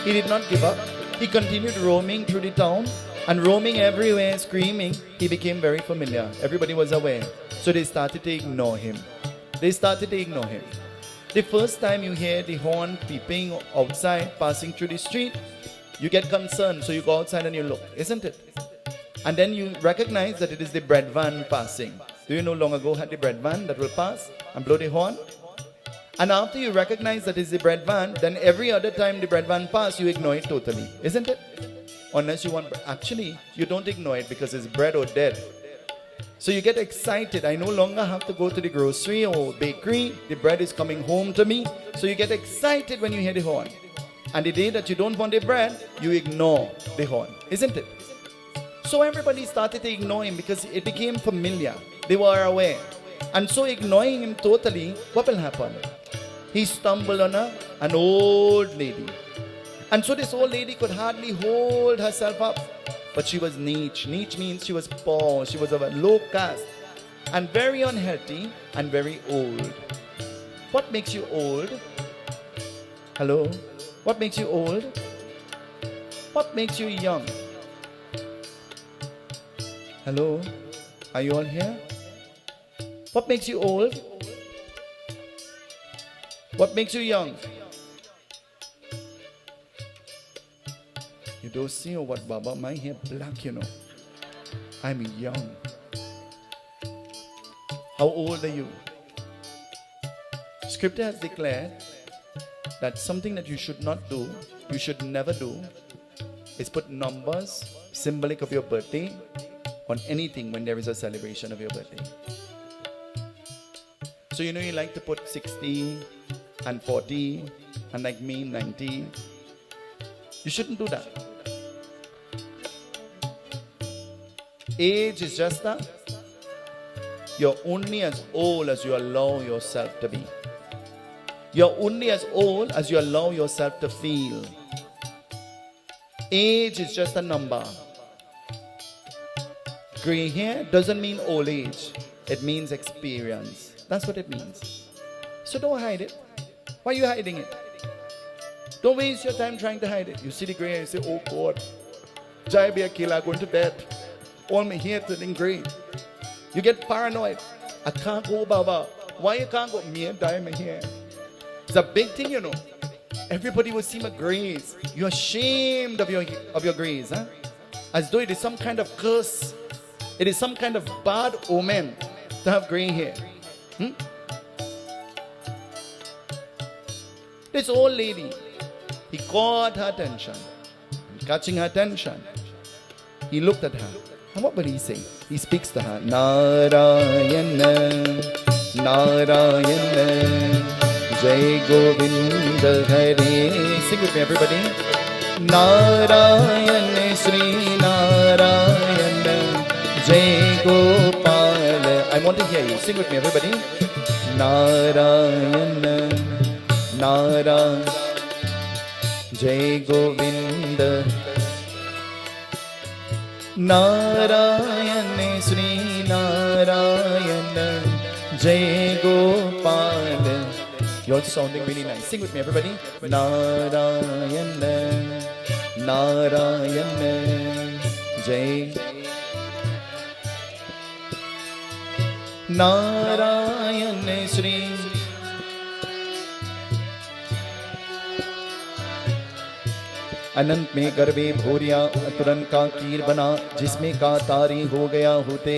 He did not give up. He continued roaming through the town and roaming everywhere, screaming. He became very familiar. Everybody was aware. So they started to ignore him. They started to ignore him. The first time you hear the horn peeping outside, passing through the street, you get concerned. So you go outside and you look, isn't it? And then you recognize that it is the bread van passing. Do you know long ago had the bread van that will pass and blow the horn? And after you recognize that it's the bread van, then every other time the bread van passes, you ignore it totally, isn't it? Unless you want, actually, you don't ignore it because it's bread or dead. So you get excited. I no longer have to go to the grocery or bakery. The bread is coming home to me. So you get excited when you hear the horn. And the day that you don't want the bread, you ignore the horn, isn't it? So everybody started to ignore him because it became familiar. They were aware. And so ignoring him totally, what will happen? He stumbled on an old lady. And so this old lady could hardly hold herself up. But she was niche. Niche means she was poor. She was of a low caste. And very unhealthy and very old. What makes you old? Hello? What makes you old? What makes you young? Hello? Are you all here? What makes you old? What makes you young? You don't see what, Baba? My hair black, you know. I'm young. How old are you? Scripture has declared that something that you should not do, you should never do, is put numbers symbolic of your birthday on anything when there is a celebration of your birthday. So you know you like to put 60 and 40 and like me 90. You shouldn't do that. Age is just that. You're only as old as you allow yourself to be. You're only as old as you allow yourself to feel. Age is just a number. Gray hair doesn't mean old age. It means experience. That's what it means. So don't hide it. Why are you hiding it? Don't waste your time trying to hide it. You see the gray hair and you say, oh God, Jai be a killer, going to bed. All my hair turning gray. You get paranoid. I can't go, Baba. Why you can't go? Me and dye my hair. It's a big thing, you know. Everybody will see my grays. You're ashamed of your grays, huh? As though it is some kind of curse. It is some kind of bad omen to have gray hair. This old lady, he caught her attention. And catching her attention, he looked at her. And what will he say? He speaks to her. Narayana, Narayana. Jai Govinda Hare. Sing with me, everybody. Narayana Sri Narayana Jai Gopal. I want to hear you. Sing with me, everybody. Narayana Narayana Jai Govinda Narayana Sri Narayana Jai Gopal. You're sounding really nice. Sing with me, everybody. Narayana, Narayana, Jai. Narayana Sri. अनंत में गर्भे भूरिया तुरंत का कीर बना जिसमें का तारी हो गया होते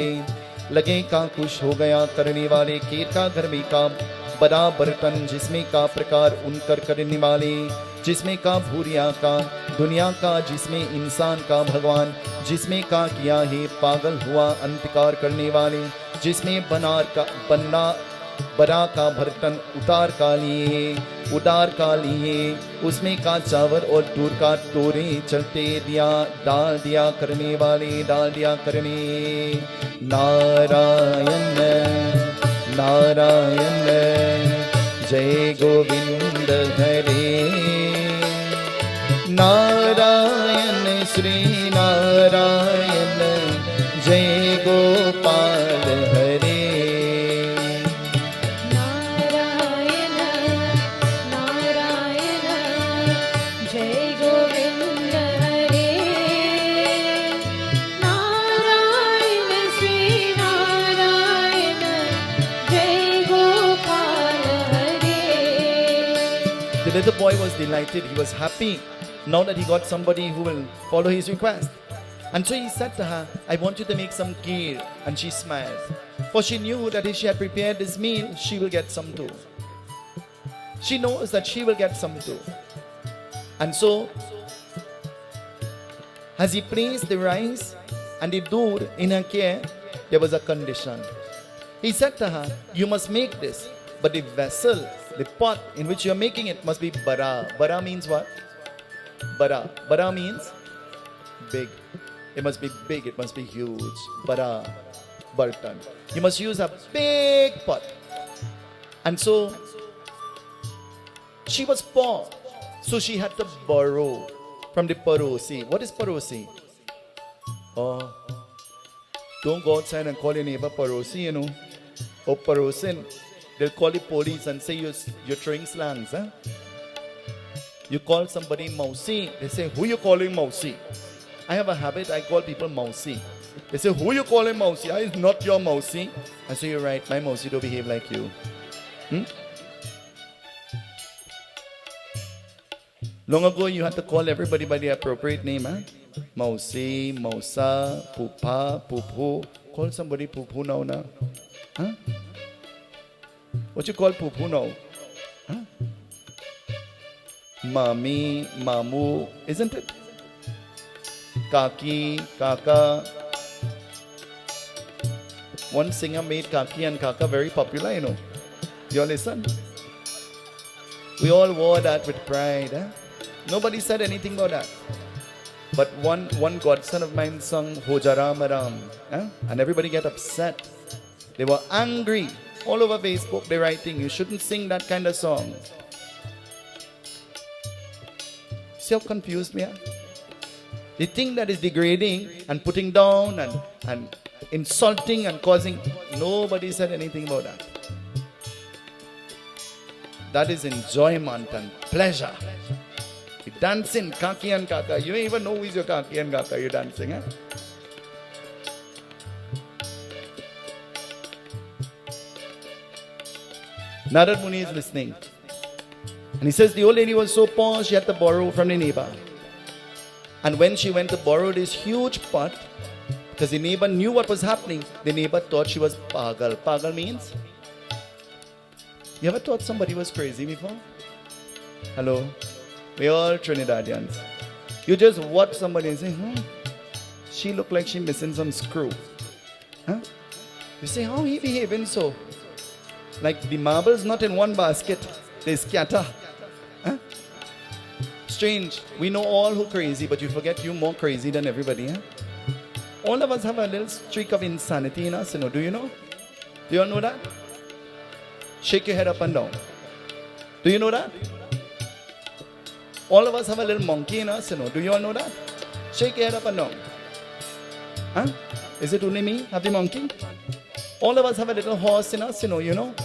लगे का कुश हो गया करने वाले कीर का घर में का बड़ा बर्तन जिसमें का प्रकार उनकर करने वाले जिसमें का भूरिया का दुनिया का जिसमें इंसान का भगवान जिसमें का किया है पागल हुआ अंतकार करने वाले जिसमें बनना बड़ा का बर्तन उतार का लिए उदार का लिए उसमें का चावल और दूर का तोरे चलते दिया डाल दिया करने वाले डाल दिया करने नारायण नारायण जय गोविंद हरे नारायण श्री नारायण जय गोपाल हरे The little boy was delighted. He was happy now that he got somebody who will follow his request. And so he said to her, I want you to make some kheer. And she smiled. For she knew that if she had prepared this meal, she will get some too. She knows that she will get some too. And so, as he placed the rice and the doodh in her kheer, there was a condition. He said to her, you must make this, but the vessel, the pot in which you are making it must be bara. Bara means what? Bara. Bara means big. It must be big, it must be huge. Bara. Bartan. You must use a big pot. And so, she was poor. So she had to borrow from the Parosi. What is Parosi? Oh, don't go outside and call your neighbor Parosi, you know. Or Parosin. They'll call the police and say you're throwing slangs. Huh? You call somebody Mausi. They say, who you calling Mausi? I have a habit, I call people Mausi. They say, who you calling Mausi? I is not your Mausi. I say, you're right, my Mausi don't behave like you. Long ago, you had to call everybody by the appropriate name. Huh? Mausi, Mausa, Pupa, Pupu. Call somebody Pupu now. Huh? What you call Pupu now? Huh? Mami, Mamu, isn't it? Kaki, Kaka. One singer made Kaki and Kaka very popular, you know. You all listen? We all wore that with pride. Huh? Nobody said anything about that. But one godson of mine sung Hojaramaram. Huh? And everybody get upset. They were angry. All over Facebook they're writing, you shouldn't sing that kind of song. See how confused we are? The thing that is degrading and putting down and insulting and causing, nobody said anything about that. That is enjoyment and pleasure. You dancing, Kaki and Kaka. You don't even know who is your Kaki and Kaka you're dancing. Eh? Narad Muni is listening. And he says the old lady was so poor, she had to borrow from the neighbor. And when she went to borrow this huge pot, because the neighbor knew what was happening, the neighbor thought she was pagal. Pagal means? You ever thought somebody was crazy before? Hello? We're all Trinidadians. You just watch somebody and say, she look like she missing some screw. Huh? You say, how he behaving so? Like the marbles not in one basket, they scatter. Huh? Strange. We know all who crazy, but you forget you more crazy than everybody. Huh? All of us have a little streak of insanity in us, you know. Do you know? Do you all know that? Shake your head up and down. Do you know that? All of us have a little monkey in us, you know. Do you all know that? Shake your head up and down. Huh? Is it only me have the monkey? All of us have a little horse in us, you know.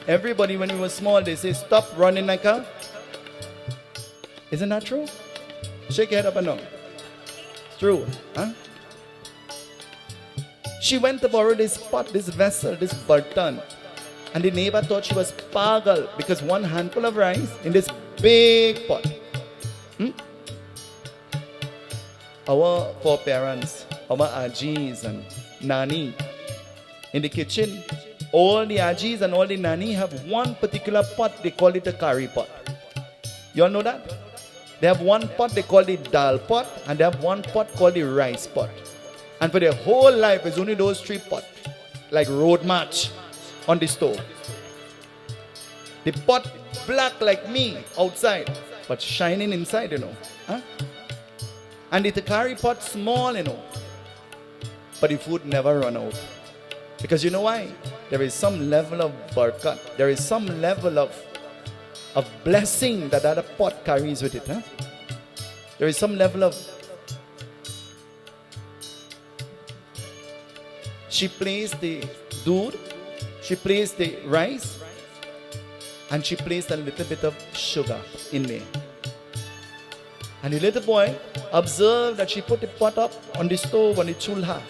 Everybody when we were small, they say, stop running like a... Isn't that true? Shake your head up and down. It's true. Huh? She went to borrow this pot, this vessel, this burton. And the neighbor thought she was pagal because one handful of rice in this big pot. Our foreparents, our ajis and nani, in the kitchen, all the ajis and all the nani have one particular pot, they call it a curry pot. You all know that? They have one pot they call the dal pot, and they have one pot called the rice pot. And for their whole life, it's only those three pots, like road march on the stove. The pot black like me outside, but shining inside, you know. Huh? And the curry pot small, you know. But the food never run out. Because you know why? There is some level of barakat. There is some level of blessing that other pot carries with it. Huh? There is some level of... She placed the doodh, she placed the rice, and she placed a little bit of sugar in there. And the little boy observed that she put the pot up on the stove, on the chulha.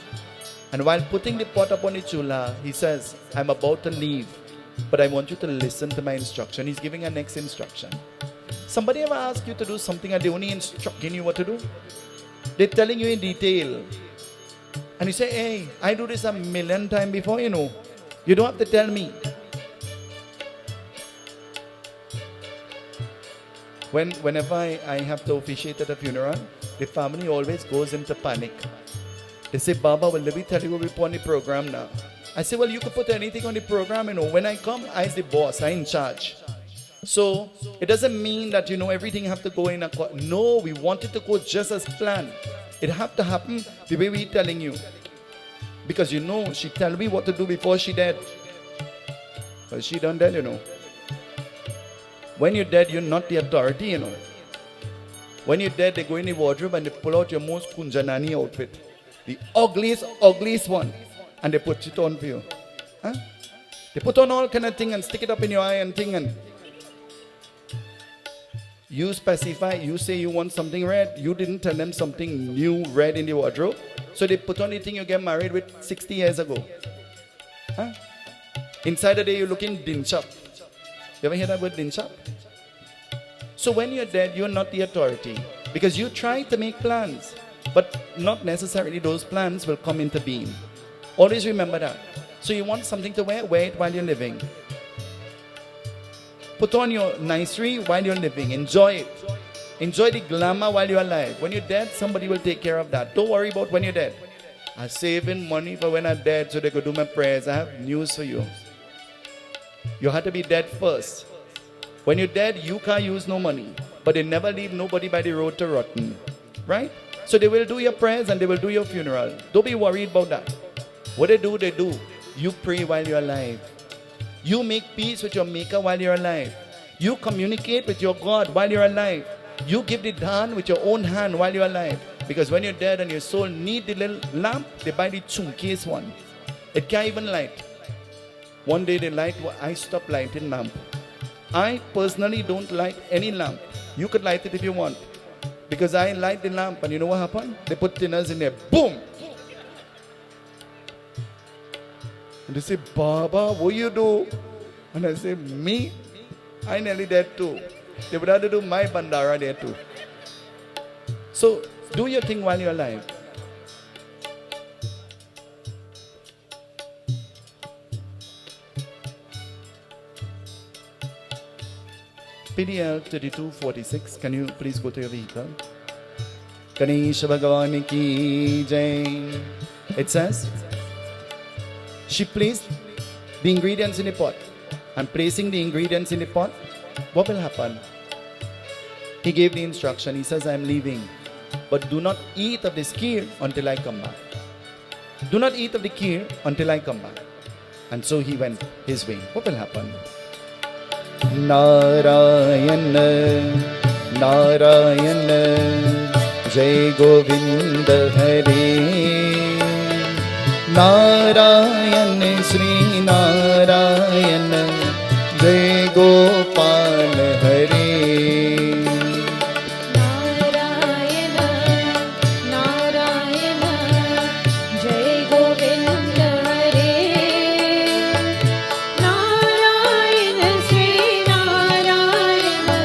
And while putting the pot up on the chulha, he says, I'm about to leave, but I want you to listen to my instruction. He's giving a next instruction. Somebody ever ask you to do something and they only instructing you what to do? They're telling you in detail. And you say, hey, I do this a million times before, you know. You don't have to tell me. Whenever I have to officiate at a funeral, the family always goes into panic. They say, Baba, well, let me tell you what we put on the program now. I say, well, you could put anything on the program, you know. When I come, I'm the boss, I'm in charge. So it doesn't mean that, you know, everything have to go in a... No, we want it to go just as planned. It have to happen the way we telling you. Because, you know, she tell me what to do before she dead. But she done dead, you know. When you're dead, you're not the authority, you know. When you're dead, they go in the wardrobe and they pull out your most kunjanani outfit. The ugliest one. And they put it on for you. Huh? They put on all kind of thing and stick it up in your eye and thing, and you specify, you say you want something red. You didn't tell them something new red in the wardrobe. So they put on the thing you get married with 60 years ago. Huh? Inside the day you're looking dinchap. You ever hear that word dinchap? So when you're dead, you're not the authority. Because you try to make plans. But not necessarily those plans will come into being. Always remember that. So you want something to wear it while you're living. Put on your nicery while you're living. Enjoy it. Enjoy the glamour while you're alive. When you're dead, somebody will take care of that. Don't worry about when you're dead. I'm saving money for when I'm dead so they could do my prayers. I have news for you. You have to be dead first. When you're dead, you can't use no money. But they never leave nobody by the road to rotten. Right? So they will do your prayers and they will do your funeral. Don't be worried about that. What they do, they do. You pray while you're alive. You make peace with your maker while you're alive. You communicate with your God while you're alive. You give the dhan with your own hand while you're alive. Because when you're dead and your soul need the little lamp, they buy the chunkiest one. It can't even light. One day they light, I stopped lighting lamp. I personally don't light any lamp. You could light it if you want. Because I light the lamp and you know what happened? They put thinners in there. Boom! And they say, Baba, what you do? And I say, me? I nearly dead too. They would have to do my bandara there too. So, do your thing while you're alive. PDL 3246, can you please go to your vehicle? Ganesh Bhagwan ki jai. It says, she placed the ingredients in the pot. And placing the ingredients in the pot, what will happen? He gave the instruction. He says, I am leaving. But do not eat of this kheer until I come back. Do not eat of the kheer until I come back. And so he went his way. What will happen? Narayana, Narayana, Jai Govinda Hare. Narayana, Sri Narayana, Jai Gopal Hare. Narayana, Narayana, Jai Govinda Hare. Narayana, Sri Narayana,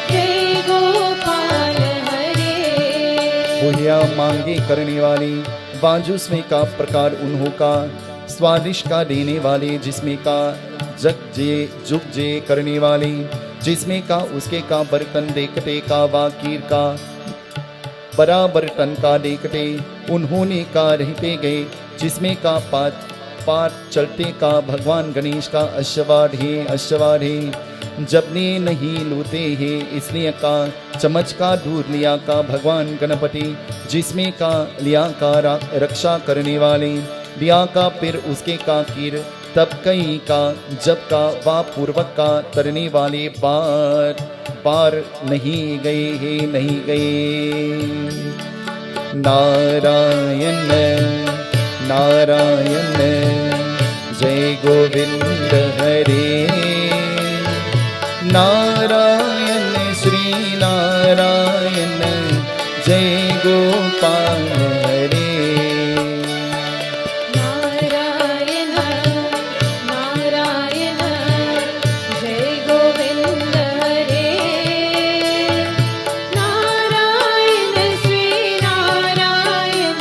Jai Gopal Hare. भूलिया मांगे करने वाले, बाजुस्मे का प्रकार उन्हों का, स्वादिष्ट का देने वाले, जिसमें का जग जे जुग जे करने वाले, जिसमें का उसके का बर्तन देखते का वाकीर का बराबर टन का देखते, उन्होंने का रहते गए, जिसमें का पात चलते का भगवान गणेश का अश्वार है जबने नहीं लूते हैं, इसलिए का चमच का दूर लिया का भगवान गणपति, जिसमें का लिया का रक्षा करने वाले, लिया का फिर उसके का कीर, तब कहीं का जब का वा पूर्वक का तरने वाले बार नहीं गए। नारायण नारायण जय गोविंद हरे। नारायण श्री नारायण जय गोपाल हरे। नारायण नारायण जय गोविंद हरे। नारायण श्री नारायण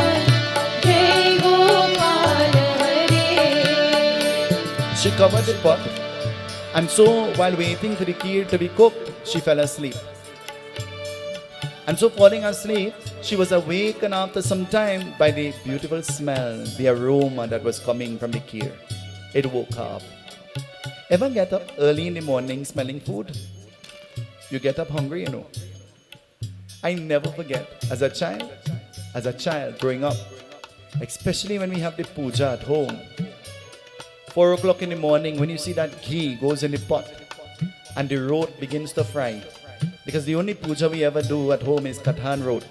जय गोपाल हरे। She covered the pot, and so while waiting for the kheer to be cooked, she fell asleep. And so falling asleep, she was awakened after some time by the beautiful smell, the aroma that was coming from the kheer. It woke her up. Ever get up early in the morning smelling food? You get up hungry, you know. I never forget, as a child growing up, especially when we have the puja at home, 4 o'clock in the morning, when you see that ghee goes in the pot and the roat begins to fry. Because the only puja we ever do at home is kathan roat.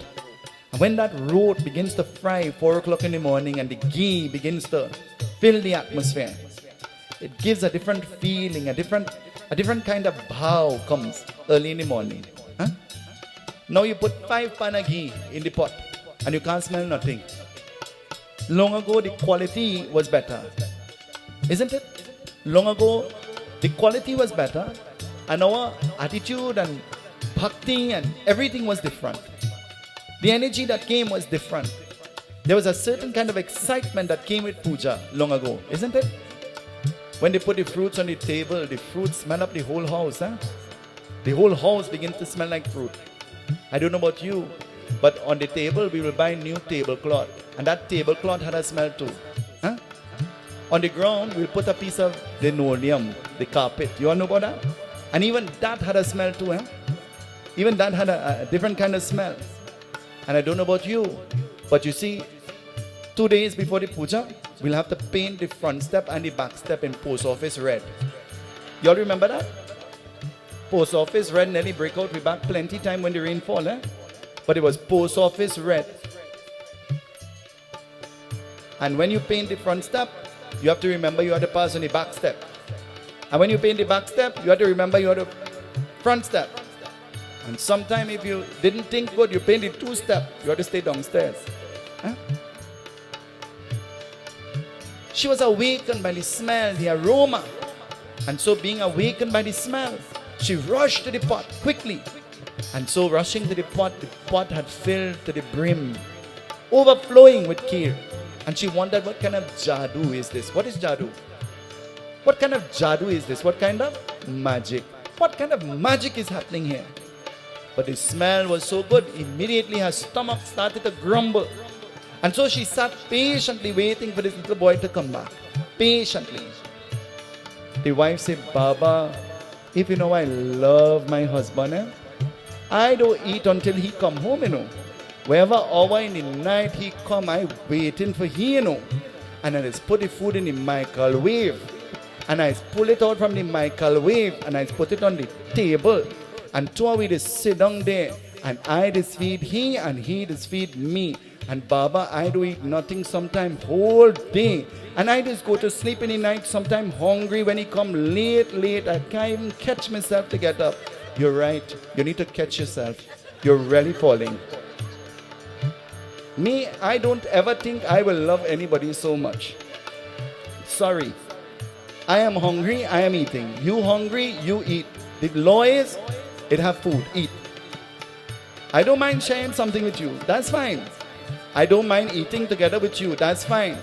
And when that roat begins to fry 4 o'clock in the morning and the ghee begins to fill the atmosphere, it gives a different feeling, a different kind of bhav comes early in the morning. Huh? Now you put 5 pan of ghee in the pot and you can't smell nothing. Long ago the quality was better. Isn't it? Long ago, the quality was better, and our attitude and bhakti and everything was different. The energy that came was different. There was a certain kind of excitement that came with puja long ago, isn't it? When they put the fruits on the table, the fruits smell up the whole house. Huh? The whole house begins to smell like fruit. I don't know about you, but on the table, we will buy new tablecloth, and that tablecloth had a smell too. Huh? On the ground, we'll put a piece of linoleum, the carpet. You all know about that? And even that had a smell too, eh? Even that had a different kind of smell. And I don't know about you, but you see, 2 days before the puja, we'll have to paint the front step and the back step in post office red. You all remember that? Post office red nearly break out. We back plenty time when the rain fall, eh? But it was post office red. And when you paint the front step, you have to remember you have to pass on the back step. And when you paint the back step, you have to remember you have the front step. And sometime if you didn't think good, you paint the 2 step, you have to stay downstairs. Huh? She was awakened by the smell, the aroma. And so being awakened by the smell, she rushed to the pot quickly. And so rushing to the pot had filled to the brim, overflowing with kheer. And she wondered, what kind of jadoo is this? What is jadoo? What kind of jadoo is this? What kind of magic? What kind of magic is happening here? But the smell was so good, immediately her stomach started to grumble. And so she sat patiently waiting for this little boy to come back. Patiently. The wife said, Baba, if you know I love my husband, I don't eat until he come home, you know. Wherever hour in the night he come, I waiting for he, you know. And I just put the food in the microwave. And I pull it out from the microwave and I put it on the table. And 2 we just sit down there. And I just feed he and he just feed me. And Baba, I do eat nothing sometime whole day. And I just go to sleep in the night, sometime hungry when he come late. I can't even catch myself to get up. You're right. You need to catch yourself. You're really falling. Me, I don't ever think I will love anybody so much. Sorry. I am hungry, I am eating. You hungry, you eat. The law is, it have food, eat. I don't mind sharing something with you. That's fine. I don't mind eating together with you. That's fine.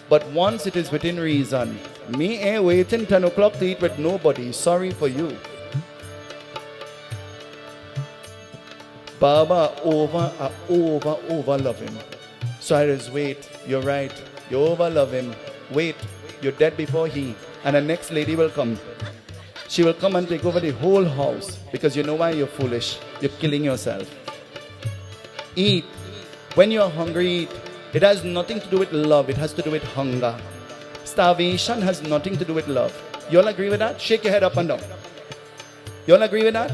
But once it is within reason. Me ain't waiting 10 o'clock to eat with nobody. Sorry for you. Baba over love him. So I just wait. You're right. You over love him. Wait. You're dead before he. And the next lady will come. She will come and take over the whole house. Because you know why? You're foolish. You're killing yourself. Eat. When you're hungry, eat. It has nothing to do with love. It has to do with hunger. Starvation has nothing to do with love. You all agree with that? Shake your head up and down. You all agree with that?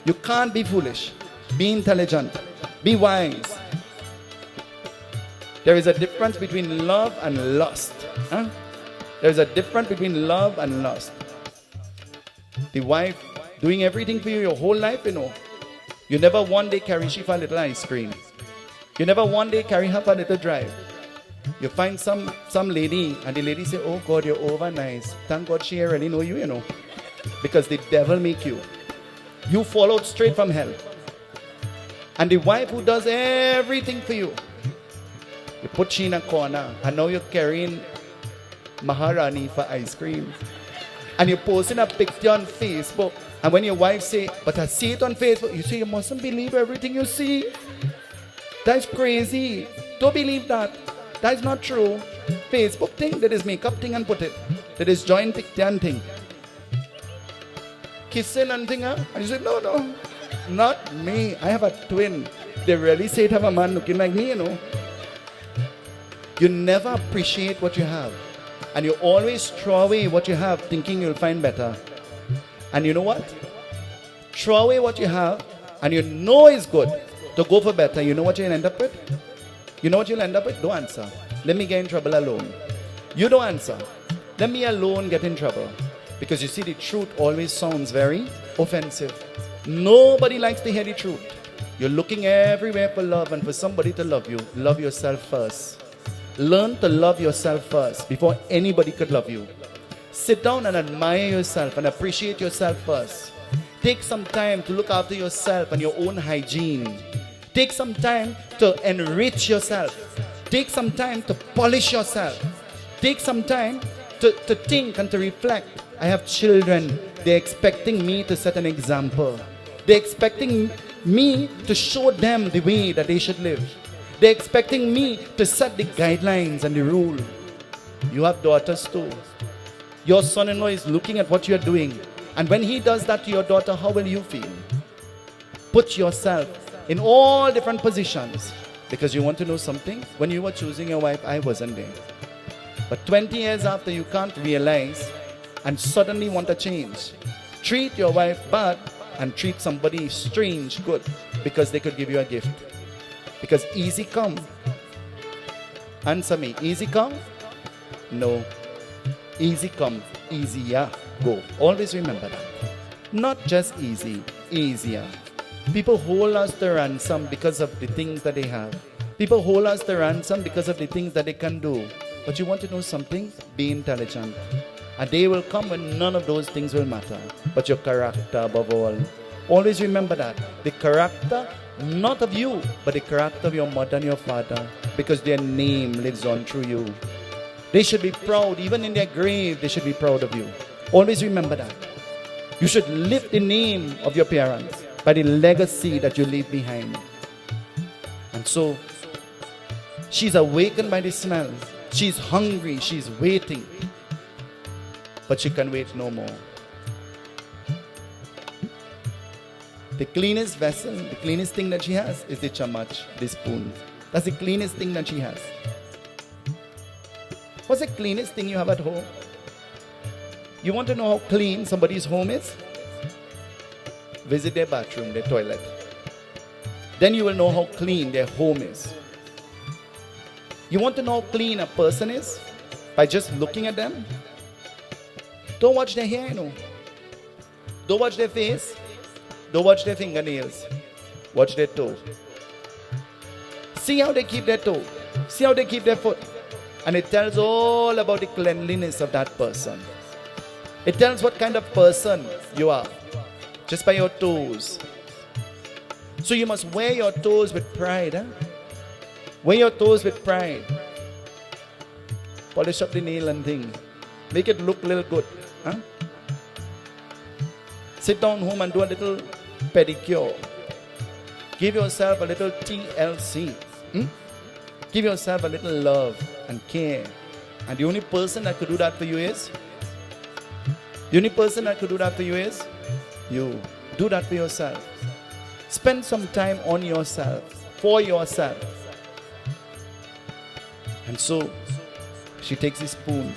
You can't be foolish. Be intelligent. Be wise. There is a difference between love and lust. Huh? There is a difference between love and lust. The wife doing everything for you your whole life, you know. You never one day carry she for a little ice cream. You never one day carry her for a little drive. You find some lady and the lady say, oh God, you're over nice. Thank God she already know you, you know. Because the devil make you. You fall out straight from hell. And the wife who does everything for you, you put she in a corner and now you're carrying Maharani for ice cream. And you're posting a picture on Facebook. And when your wife say, but I see it on Facebook, you say, you mustn't believe everything you see. That's crazy. Don't believe that. That's not true. Facebook thing, that is makeup thing and put it. That is joint picture and thing. Kissing and thing, huh? And you say, no, no, not me. I have a twin. They really say it have a man looking like me, you know. You never appreciate what you have. And you always throw away what you have thinking you'll find better. And you know what? Throw away what you have and you know it's good to go for better. You know what you'll end up with? You know what you'll end up with? Don't answer. Let me get in trouble alone. You don't answer. Let me alone get in trouble. Because you see, the truth always sounds very offensive. Nobody likes to hear the truth. You're looking everywhere for love and for somebody to love you. Love yourself first. Learn to love yourself first before anybody could love you. Sit down and admire yourself and appreciate yourself first. Take some time to look after yourself and your own hygiene. Take some time to enrich yourself. Take some time to polish yourself. Take some time to think and to reflect. I have children. They're expecting me to set an example. They're expecting me to show them the way that they should live. They're expecting me to set the guidelines and the rule. You have daughters too. Your son-in-law is looking at what you're doing. And when he does that to your daughter, how will you feel? Put yourself in all different positions. Because you want to know something? When you were choosing your wife, I wasn't there. But 20 years after, you can't realize and suddenly want to change. Treat your wife bad and treat somebody strange good because they could give you a gift. Because easy come. Answer me. Easy come? No. Easy come, easier go. Always remember that. Not just easy, easier. People hold us to ransom because of the things that they have. People hold us to ransom because of the things that they can do. But you want to know something? Be intelligent. A day will come when none of those things will matter. But your character above all. Always remember that. The character, not of you, but the character of your mother and your father. Because their name lives on through you. They should be proud. Even in their grave, they should be proud of you. Always remember that. You should lift the name of your parents by the legacy that you leave behind. And so, she's awakened by the smell. She's hungry. She's waiting. But she can wait no more. The cleanest vessel, the cleanest thing that she has is the chamach, the spoon. That's the cleanest thing that she has. What's the cleanest thing you have at home? You want to know how clean somebody's home is? Visit their bathroom, their toilet. Then you will know how clean their home is. You want to know how clean a person is? By just looking at them? Don't watch their hair, you know. Don't watch their face. Don't watch their fingernails. Watch their toe. See how they keep their toe. See how they keep their foot. And it tells all about the cleanliness of that person. It tells what kind of person you are. Just by your toes. So you must wear your toes with pride. Huh? Wear your toes with pride. Polish up the nail and thing. Make it look a little good. Huh? Sit down home and do a little pedicure. Give yourself a little TLC. Give yourself a little love and care. And the only person that could do that for you is? The only person that could do that for you is? You. Do that for yourself. Spend some time on yourself. For yourself. And so, she takes a spoon.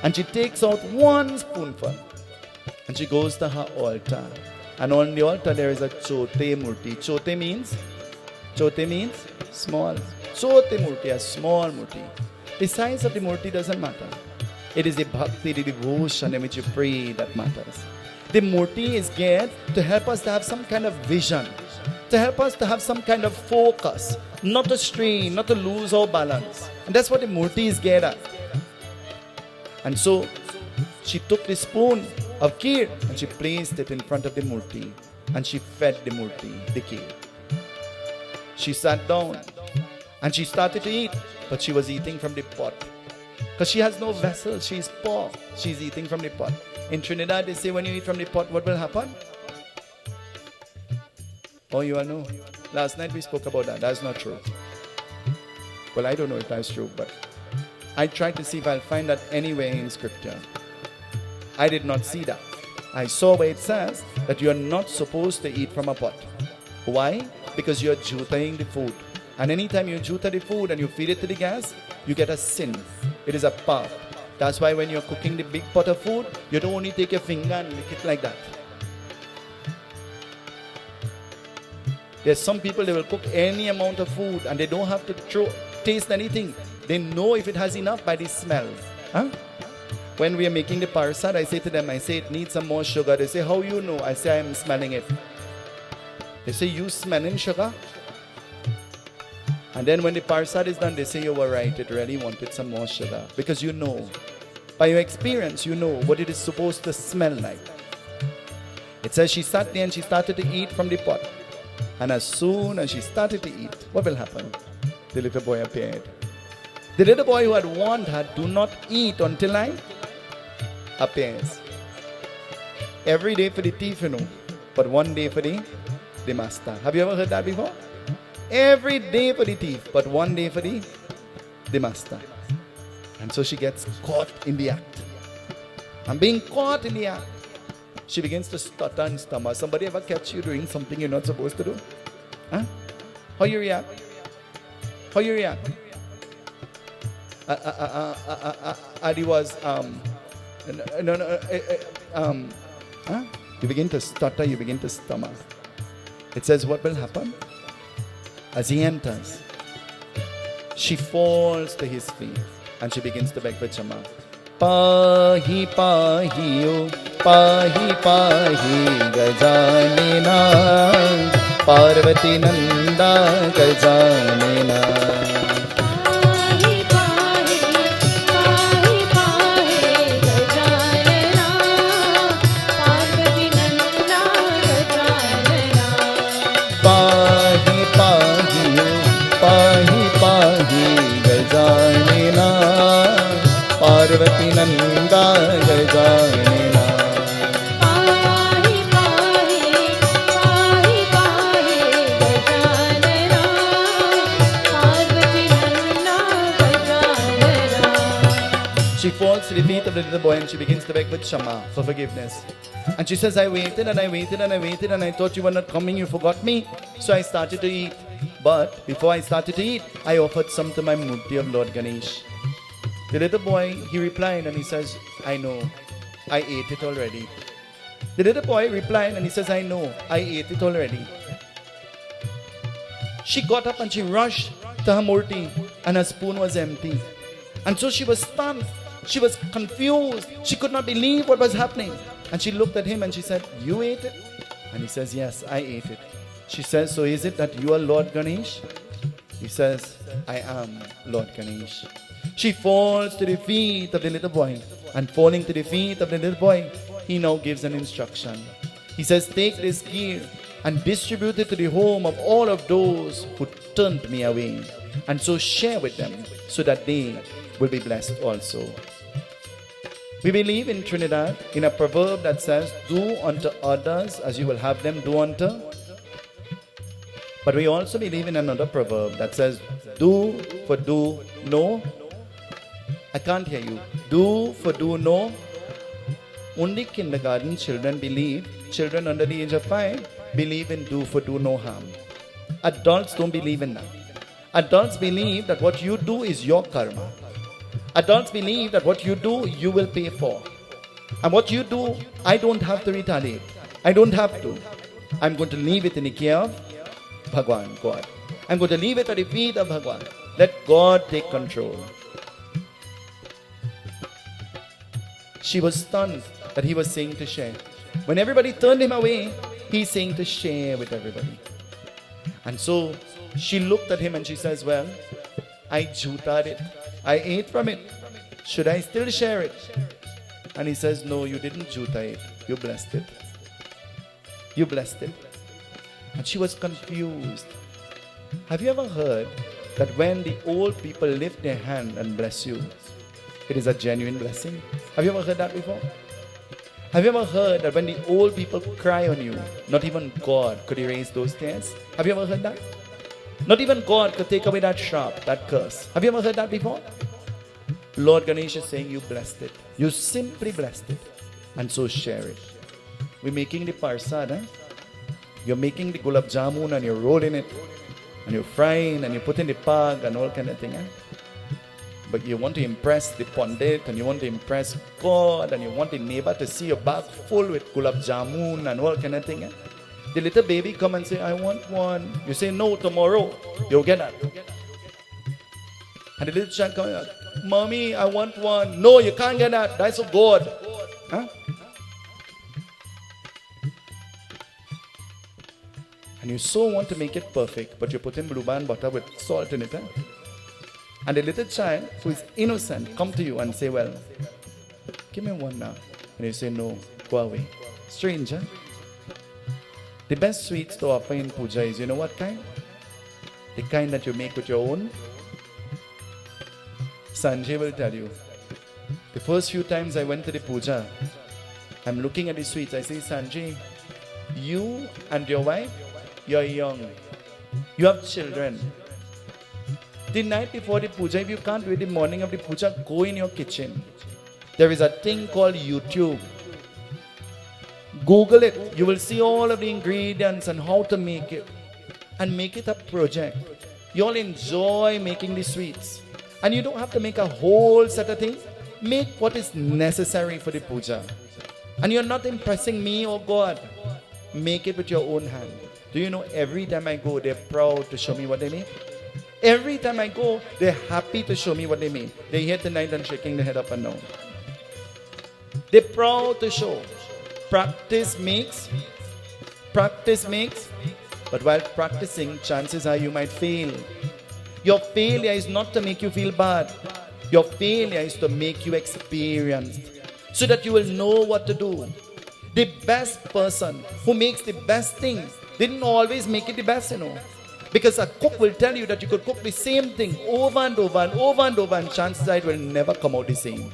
And she takes out one spoonful. And she goes to her altar. And on the altar there is a chote murti. Chote means? Chote means small. Chote murti, a small murti. The size of the murti doesn't matter. It is the bhakti, the devotion in which you pray that matters. The murti is geared to help us to have some kind of vision. To help us to have some kind of focus. Not to stray, not to lose our balance. And that's what the murti is geared at. And so, she took the spoon of kheer and she placed it in front of the murti. And she fed the murti, the kheer. She sat down and she started to eat, but she was eating from the pot. Because she has no vessel, she's poor. She's eating from the pot. In Trinidad, they say when you eat from the pot, what will happen? Oh, you all know. Last night we spoke about that. That's not true. Well, I don't know if that's true, but I tried to see if I'll find that anywhere in scripture. I did not see that. I saw where it says that you are not supposed to eat from a pot. Why? Because you're jutaying the food. And anytime you juta the food and you feed it to the gas, you get a sin. It is a path. That's why when you're cooking the big pot of food, you don't only take your finger and lick it like that. There's some people, they will cook any amount of food and they don't have to taste anything. They know if it has enough by the smell. Huh? When we are making the Persad, I say to them, I say it needs some more sugar. They say, how you know? I say, I am smelling it. They say, you smelling sugar? And then when the Persad is done, they say, you were right. It really wanted some more sugar. Because you know, by your experience, you know what it is supposed to smell like. It says she sat there and she started to eat from the pot. And as soon as she started to eat, what will happen? The little boy appeared. The little boy who had warned her, do not eat until I appears. Every day for the thief, you know, but one day for the master. Have you ever heard that before? Every day for the thief, but one day for the master. And so she gets caught in the act. And being caught in the act, she begins to stutter and stammer. Somebody ever catch you doing something you're not supposed to do? Huh? How you react? How you react? Adi was you begin to stutter, you begin to stammer. It says what will happen? As he enters, she falls to his feet and she begins to beg for Chama. Pahi pahi o, pahi pahi gajanena, Parvati nanda gajanena. Parvati Nanda Gajanena. Pahi pahi, pahi pahi Gajanena, Parvati Nanda Gajanena. She falls to the feet of the little boy and she begins to beg with Shama for forgiveness. And she says, I waited and I waited and I waited and I thought you were not coming, you forgot me. So I started to eat. But before I started to eat, I offered some to my Murti of Lord Ganesh. The little boy, he replied and he says, I know, I ate it already. The little boy replied and he says, I know, I ate it already. She got up and she rushed to her Murti and her spoon was empty. And so she was stunned. She was confused. She could not believe what was happening. And she looked at him and she said, you ate it? And he says, yes, I ate it. She says, so is it that you are Lord Ganesh? He says, I am Lord Ganesh. She falls to the feet of the little boy. And falling to the feet of the little boy, he now gives an instruction. He says, take this gear and distribute it to the home of all of those who turned me away. And so share with them so that they will be blessed also. We believe in Trinidad in a proverb that says, do unto others as you will have them do unto. But we also believe in another proverb that says, do for do no. I can't hear you. Do for do no. Only kindergarten children believe, children under the age of 5 believe in do for do no harm. Adults don't believe in that. Adults believe that what you do is your karma. Adults believe that what you do, you will pay for. And what you do, I don't have to retaliate. I don't have to. I'm going to leave it in the care of Bhagwan, God. I'm going to leave it at the feet of Bhagwan. Let God take control. She was stunned that he was saying to share. When everybody turned him away, he's saying to share with everybody. And so she looked at him and she says, well, I jutad it. I ate from it. Should I still share it? And he says, no, you didn't juta it. You blessed it. You blessed it. And she was confused. Have you ever heard that when the old people lift their hand and bless you, it is a genuine blessing? Have you ever heard that before? Have you ever heard that when the old people cry on you, not even God could erase those tears? Have you ever heard that? Not even God could take away that sharp, that curse. Have you ever heard that before? Lord Ganesh is saying you blessed it. You simply blessed it. And so share it. We're making the Persad, eh? You're making the gulab jamun and you're rolling it. And you're frying and you're putting the pag and all kind of thing, eh? But you want to impress the pundit and you want to impress God and you want the neighbor to see your bag full with gulab jamun and all kind of thing, eh? The little baby come and say, I want one. You say, no, tomorrow. You'll get that. And the little child come out, Mommy, I want one. No, you can't get that. That's of God. Huh? And you so want to make it perfect, but you put in blue band butter with salt in it. Huh? And the little child who is innocent come to you and say, well, give me one now. And you say, no, go away. Strange, huh? The best sweets to offer in puja is, you know what kind? The kind that you make with your own. Sanjay will tell you. The first few times I went to the puja, I'm looking at the sweets. I say, Sanjay, you and your wife, you're young. You have children. The night before the puja, if you can't wait the morning of the puja, go in your kitchen. There is a thing called YouTube. Google it. You will see all of the ingredients and how to make it. And make it a project. You'll enjoy making the sweets. And you don't have to make a whole set of things. Make what is necessary for the puja. And you're not impressing me or God. Make it with your own hand. Do you know every time I go, they're proud to show me what they made? Every time I go, they're happy to show me what they made. They're here tonight and shaking their head up and down. They're proud to show. Practice makes. But while practicing, chances are you might fail. Your failure is not to make you feel bad. Your failure is to make you experienced, so that you will know what to do. The best person who makes the best things didn't always make it the best, you know. Because a cook will tell you that you could cook the same thing over and over and over and over, and chances are it will never come out the same.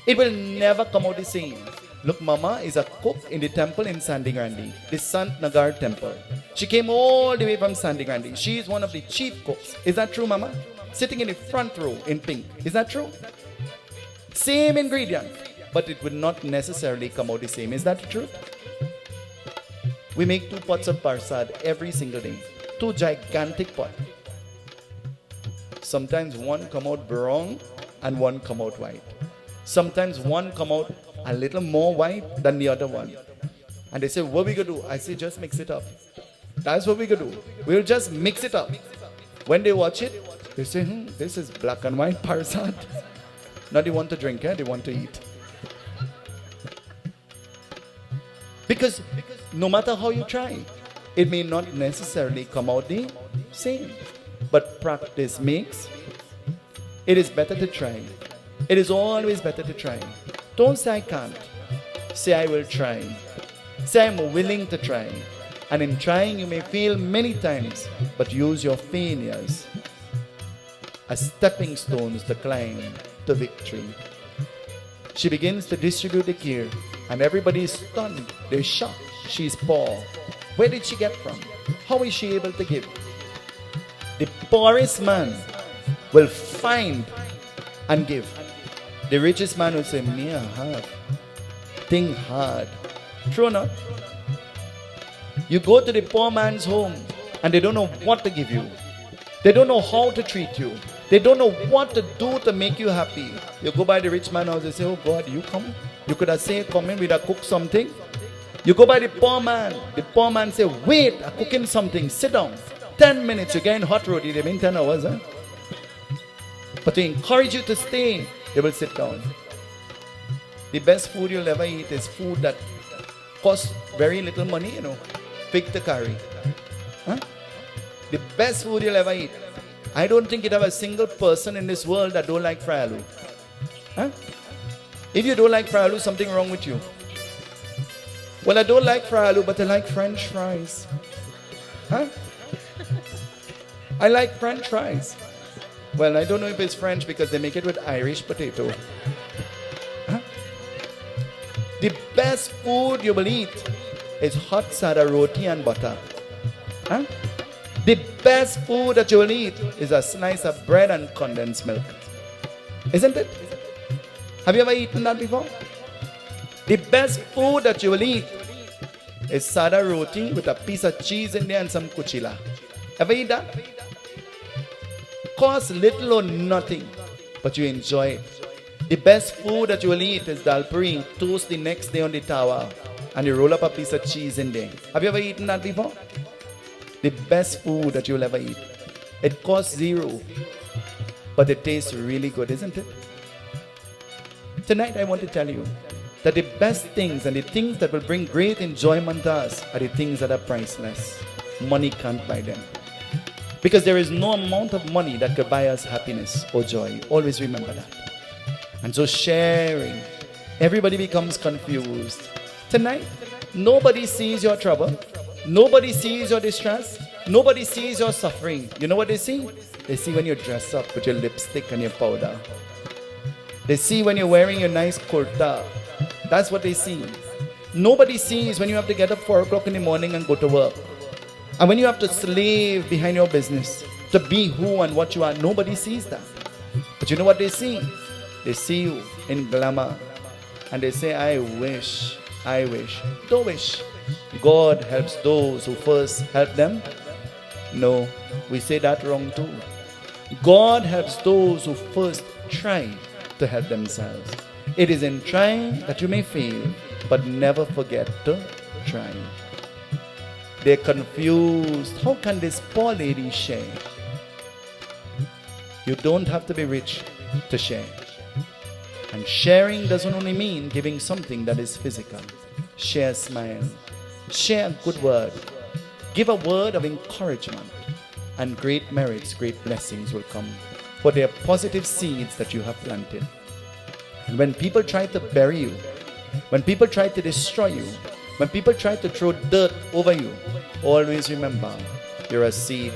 It will never come out the same. Look, Mama is a cook in the temple in Sandigrandi, the Sant Nagar temple. She came all the way from Sandigrandi. She is one of the chief cooks. Is that true, Mama? Sitting in the front row in pink. Is that true? Same ingredient, but it would not necessarily come out the same. Is that true? We make 2 pots of Persad every single day. 2 gigantic pots. Sometimes one come out brown and one come out white. Sometimes one come out a little more white than the other one. And they say, what we gonna do? I say, just mix it up. That's what we gonna do. We'll just mix it up. When they watch it, they say, this is black and white Persad. Now they want to drink, they want to eat. Because no matter how you try, it may not necessarily come out the same. But practice makes. It is better to try. It is always better to try. Don't say I can't. Say I will try. Say I'm willing to try. And in trying you may fail many times, but use your failures as stepping stones to climb to victory. She begins to distribute the gear, and everybody is stunned. They're shocked. She's poor. Where did she get from? How is she able to give? The poorest man will find and give. The richest man will say, me I have. Think hard. True or not? You go to the poor man's home and they don't know what to give you. They don't know how to treat you. They don't know what to do to make you happy. You go by the rich man's house, they say, oh God, you come? You could have said, come in, we'd have cooked something. You go by the poor man. The poor man say, wait, I'm cooking something. Sit down. 10 minutes, you're getting hot roti. They've been 10 hours, huh? But to encourage you to stay, they will sit down. The best food you'll ever eat is food that costs very little money, you know. Pick to carry. Huh? The best food you'll ever eat. I don't think you'd have a single person in this world that don't like fry aloo. Huh? If you don't like fry aloo, something wrong with you. Well, I don't like fry aloo, but I like French fries. Huh? I like French fries. Well, I don't know if it's French because they make it with Irish potato. Huh? The best food you will eat is hot sada roti and butter. Huh? The best food that you will eat is a slice of bread and condensed milk. Isn't it? Have you ever eaten that before? The best food that you will eat is sada roti with a piece of cheese in there and some kuchila. Ever eat that? Costs little or nothing, but you enjoy it. The best food that you will eat is dal puri, toast the next day on the tower, and you roll up a piece of cheese in there. Have you ever eaten that before? The best food that you will ever eat. It costs zero, but it tastes really good, isn't it? Tonight I want to tell you that the best things and the things that will bring great enjoyment to us are the things that are priceless. Money can't buy them. Because there is no amount of money that could buy us happiness or joy. Always remember that. And so sharing, everybody becomes confused. Tonight, nobody sees your trouble. Nobody sees your distress. Nobody sees your suffering. You know what they see? They see when you dress up with your lipstick and your powder. They see when you're wearing your nice kurta. That's what they see. Nobody sees when you have to get up 4 o'clock in the morning and go to work. And when you have to slave behind your business to be who and what you are. Nobody sees that. But you know what they see? They see you in glamour. And they say, I wish. Don't wish. God helps those who first help them. No, we say that wrong too. God helps those who first try to help themselves. It is in trying that you may fail, but never forget to try. They're confused. How can this poor lady share? You don't have to be rich to share. And sharing doesn't only mean giving something that is physical. Share a smile. Share a good word. Give a word of encouragement. And great merits, great blessings will come. For they are positive seeds that you have planted. And when people try to bury you, when people try to destroy you, when people try to throw dirt over you, always remember, you're a seed.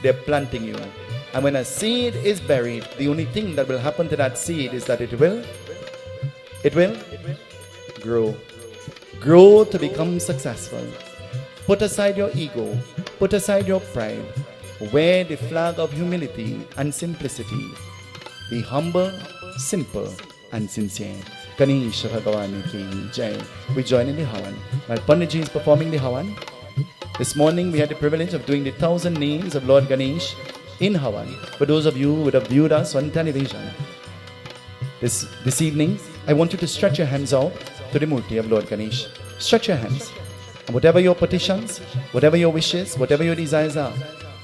They're planting you. And when a seed is buried, the only thing that will happen to that seed is that it will grow. Grow to become successful. Put aside your ego. Put aside your pride. Wear the flag of humility and simplicity. Be humble, simple, and sincere. Ganesh Bhagwan Ki Jai. We join in the Havan. While Panditji is performing the Havan, this morning we had the privilege of doing the 1,000 names of Lord Ganesh in Havan. For those of you who would have viewed us on television, this evening, I want you to stretch your hands out to the Murti of Lord Ganesh. Stretch your hands. And whatever your petitions, whatever your wishes, whatever your desires are,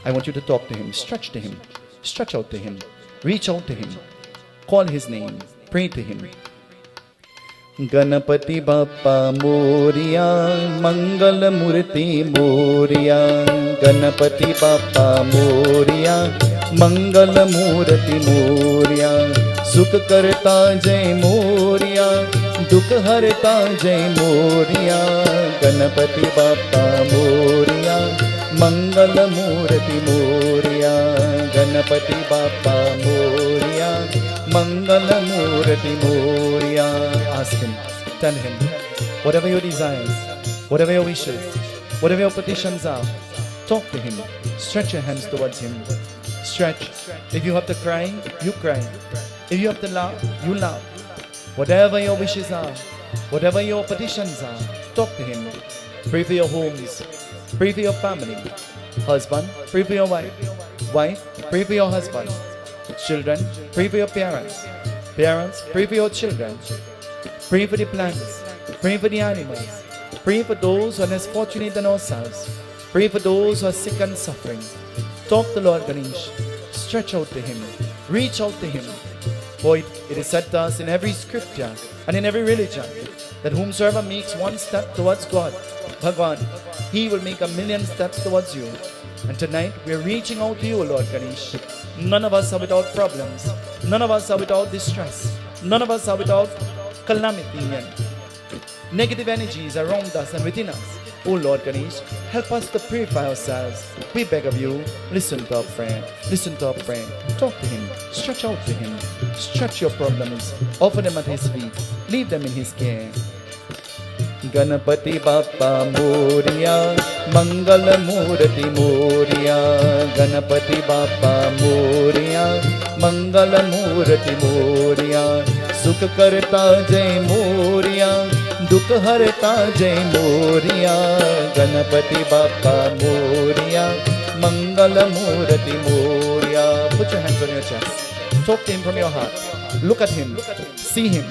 I want you to talk to him. Stretch to him. Stretch out to him. Reach out to him. Call his name. Pray to him. Ganapati Bappa Moria, Mangala Murti Moria. Ganapati Bappa Moria, Mangala Murti Moria. Sukh Karta Jai Moria, Dukh Harta Jai Moria. Ganapati Bappa Moria, Mangala Murti Moria. Ganapati Bappa Moria, Mangala Murti Moria. Ask him, tell him, whatever your desires, whatever your wishes, whatever your petitions are, talk to him. Stretch your hands towards him. Stretch. If you have to cry, you cry. If you have to laugh, you laugh. Whatever your wishes are, whatever your petitions are, talk to him. Pray for your homes. Pray for your family. Husband, pray for your wife. Wife, pray for your husband. Children, pray for your parents. Parents, pray for your children. Pray for the plants. Pray for the animals. Pray for those who are less fortunate than ourselves. Pray for those who are sick and suffering. Talk to Lord Ganesh. Stretch out to him. Reach out to him. For it is said to us in every scripture and in every religion that whomsoever makes one step towards God, Bhagwan, he will make 1,000,000 steps towards you. And tonight we are reaching out to you, Lord Ganesh. None of us are without problems. None of us are without distress. None of us are without calamity and negative energies around us and within us. Oh Lord Ganesh, help us to purify ourselves. We beg of you, listen to our prayer. Listen to our prayer. Talk to him. Stretch out to him. Stretch your problems. Offer them at his feet. Leave them in his care. Ganpati Bappa Moriya, मंगल मूर्ति मोरिया, गणपति बाप्पा मोरिया, मंगल मूर्ति मोरिया, सुख करता जय मोरिया, दुख हरता जय मोरिया, गणपति बाप्पा मोरिया, मंगल मूर्ति Moriya. Put your hands on your chest. Talk to him from your heart. Look at him. See him.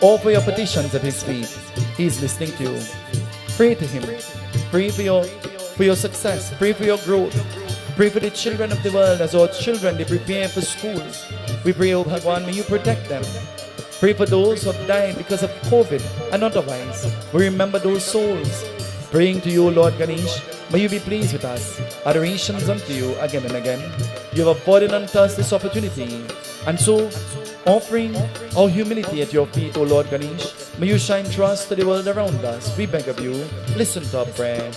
Offer your petitions at his feet. He is listening to you. Pray to him. Pray for your success. Pray for your growth. Pray for the children of the world as our children, they prepare for schools. We pray, O Bhagwan, may you protect them. Pray for those who have died because of COVID and otherwise. We remember those souls. Praying to you, Lord Ganesh, may you be pleased with us. Adorations unto you again and again. You have afforded unto us this opportunity. And so, offering our humility at your feet, O Lord Ganesh, may you shine trust to the world around us. We beg of you, listen to our prayer.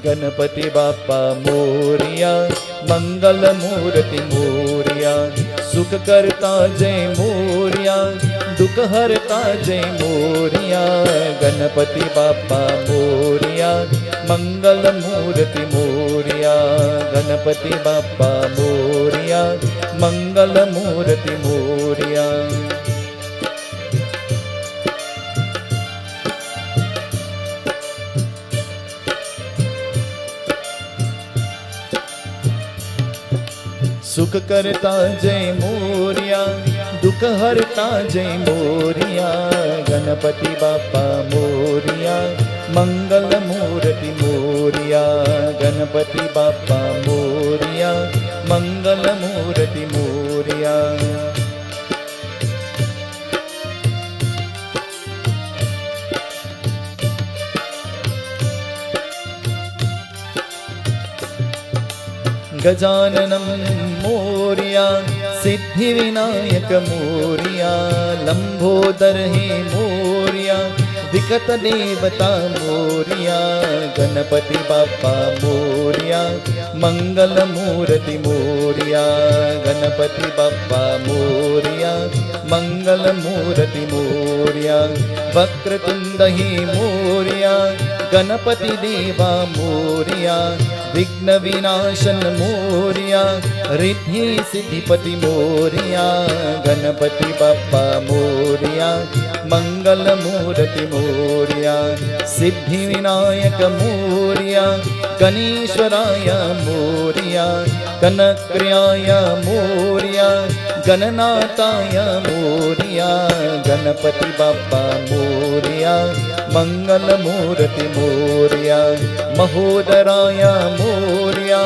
Ganapati Bappa Moria, Mangala Murati Moria, Sukha Karta Jai Moria, Dukha Harta Jai Moria, Ganapati Bappa Moria, Mangala Murati Moria, Ganapati Bappa Moria, Mangala Murati Moria. सुख करता जय मोरिया, दुख हरता जय मोरिया, गणपति बाप्पा मोरिया, मंगल मूर्ति मोरिया, गणपति बाप्पा मोरिया, मंगल मूर्ति मोरिया. गजाननं मोरिया, सिद्धिविनायक मोरिया, लंबोदर हे मोरिया, विकट देवता मोरिया, गणपति बाप्पा मोरिया, मंगल मूर्ति मोरिया, गणपति बाप्पा मोरिया, मंगल मूर्ति मोरिया, वक्रतुंड हे मोरिया, गणपति देवा मोरिया, विघ्न विनाशन मोरिया, रिद्धि सिद्धिपति मोरिया, गणपति बाप्पा मोरिया, मंगल मूर्ति मोरिया, सिद्धि विनायक मोरिया, गणेश्वराय मोरिया, कनक्रियाय मोरिया, गणनाथाय मोरिया, गणपति बाप्पा मोरिया, मंगल मूर्ति मोरिया, महोदराय मोरिया,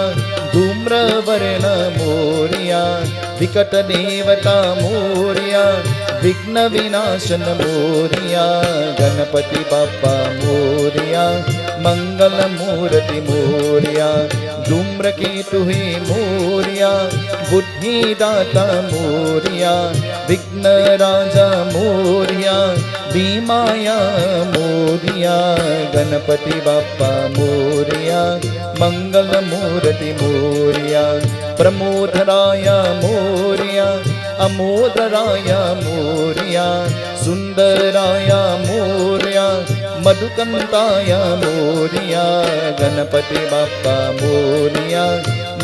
धूम्रवर्ण मोरिया, विकट देवता मोरिया, विघ्न विनाशन मोरिया, गणपति बाप्पा मोरिया, मंगल मूर्ति मोरिया, धूम्रकेतु हे मोरिया, बुद्धिदाता मोरिया, विघ्न राजा मोरिया, भीमाया मोरिया, गणपति बाप्पा मोरिया, मंगल मूर्ति मोरिया, प्रमोदराय मोरिया, अमोदराय मोरिया, सुंदराय मोरिया, मधुकंताय मोरिया, गणपति बाप्पा मोरिया,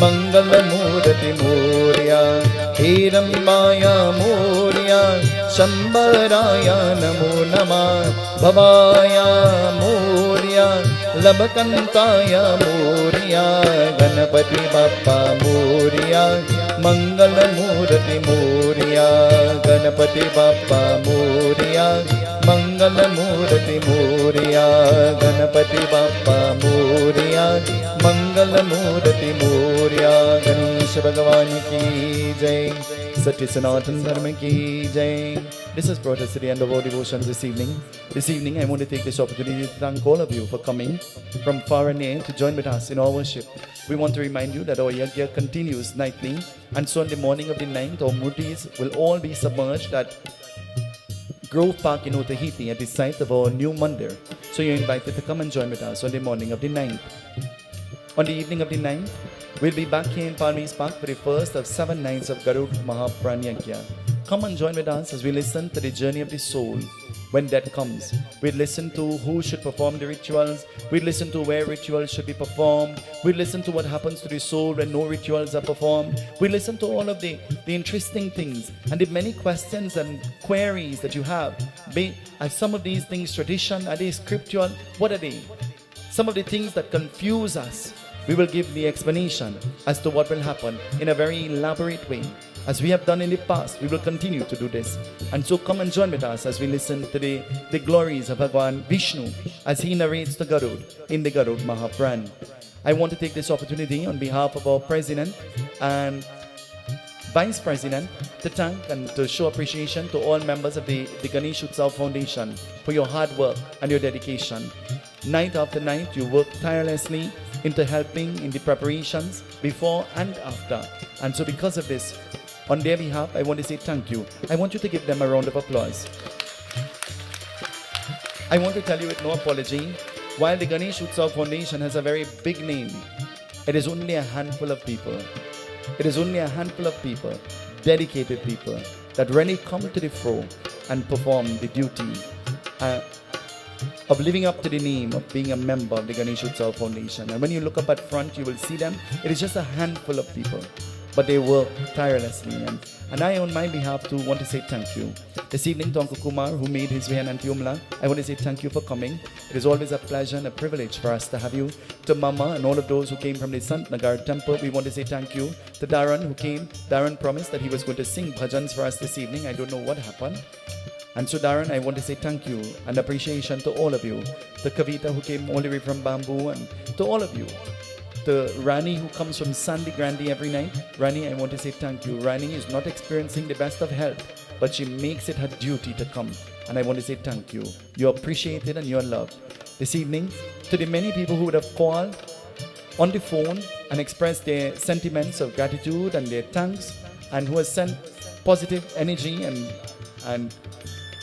मंगल मूर्ति मोरिया, हिरंबाय मोरिया, शंबराय नमो नमः, भवाय मोरिया, लभकंताय मोरिया, गणपति बाप्पा मोरिया, मंगल मूर्ति मोरिया, गणपति बाप्पा मोरिया, मंगल मूर्ति मोरिया, गणपति बाप्पा मोरिया, मंगल मूर्ति मोरिया. गणेश भगवान की जय, सत्य सनातन धर्म की जय. This has brought us to the end of our devotions this evening. This evening I want to take this opportunity to thank all of you for coming from far and near to join with us in our worship. We want to remind you that our yajna continues nightly, and so on the morning of the 9th, our murtis will all be submerged at Grove Park in Otahiti at the site of our new mandir. So you're invited to come and join with us on the morning of the 9th. On the evening of the 9th, we'll be back here in Palmiste Park for the first of 7 nights of Garud Mahapranyagya. Come and join with us as we listen to the journey of the soul. when death comes. We'd listen to who should perform the rituals. We'd listen to where rituals should be performed. We'd listen to what happens to the soul when no rituals are performed. We listen to all of the interesting things and the many questions and queries that you have. Are some of these things tradition? Are they scriptural? What are they? Some of the things that confuse us, we will give the explanation as to what will happen in a very elaborate way. As we have done in the past, we will continue to do this. And so come and join with us as we listen to the glories of Bhagavan Vishnu as he narrates the Garud in the Garud Mahapran. I want to take this opportunity on behalf of our President and Vice President to thank and to show appreciation to all members of the Ganesh UTSAV Foundation for your hard work and your dedication. Night after night, you work tirelessly into helping in the preparations before and after. And so because of this, on their behalf, I want to say thank you. I want you to give them a round of applause. I want to tell you with no apology, while the Ganesh UTSAV Foundation has a very big name, it is only a handful of people. It is only a handful of people, dedicated people, that really come to the fore and perform the duty of living up to the name of being a member of the Ganesh UTSAV Foundation. And when you look up at front, you will see them. It is just a handful of people, but they work tirelessly. And I, on my behalf, too, want to say thank you. This evening to Uncle Kumar, who made his way in Antiumla, I want to say thank you for coming. It is always a pleasure and a privilege for us to have you. To Mama and all of those who came from the Sant Nagar temple, we want to say thank you. To Darren, who came. Darren promised that he was going to sing bhajans for us this evening. I don't know what happened. And so Darren, I want to say thank you and appreciation to all of you. To Kavita, who came all the way from Bamboo, and to all of you. To Rani, who comes from Sandy Grandi every night. Rani, I want to say thank you. Rani is not experiencing the best of health, but she makes it her duty to come. And I want to say thank you. You're appreciated and you're loved. This evening, to the many people who would have called on the phone and expressed their sentiments of gratitude and their thanks, and who has sent positive energy and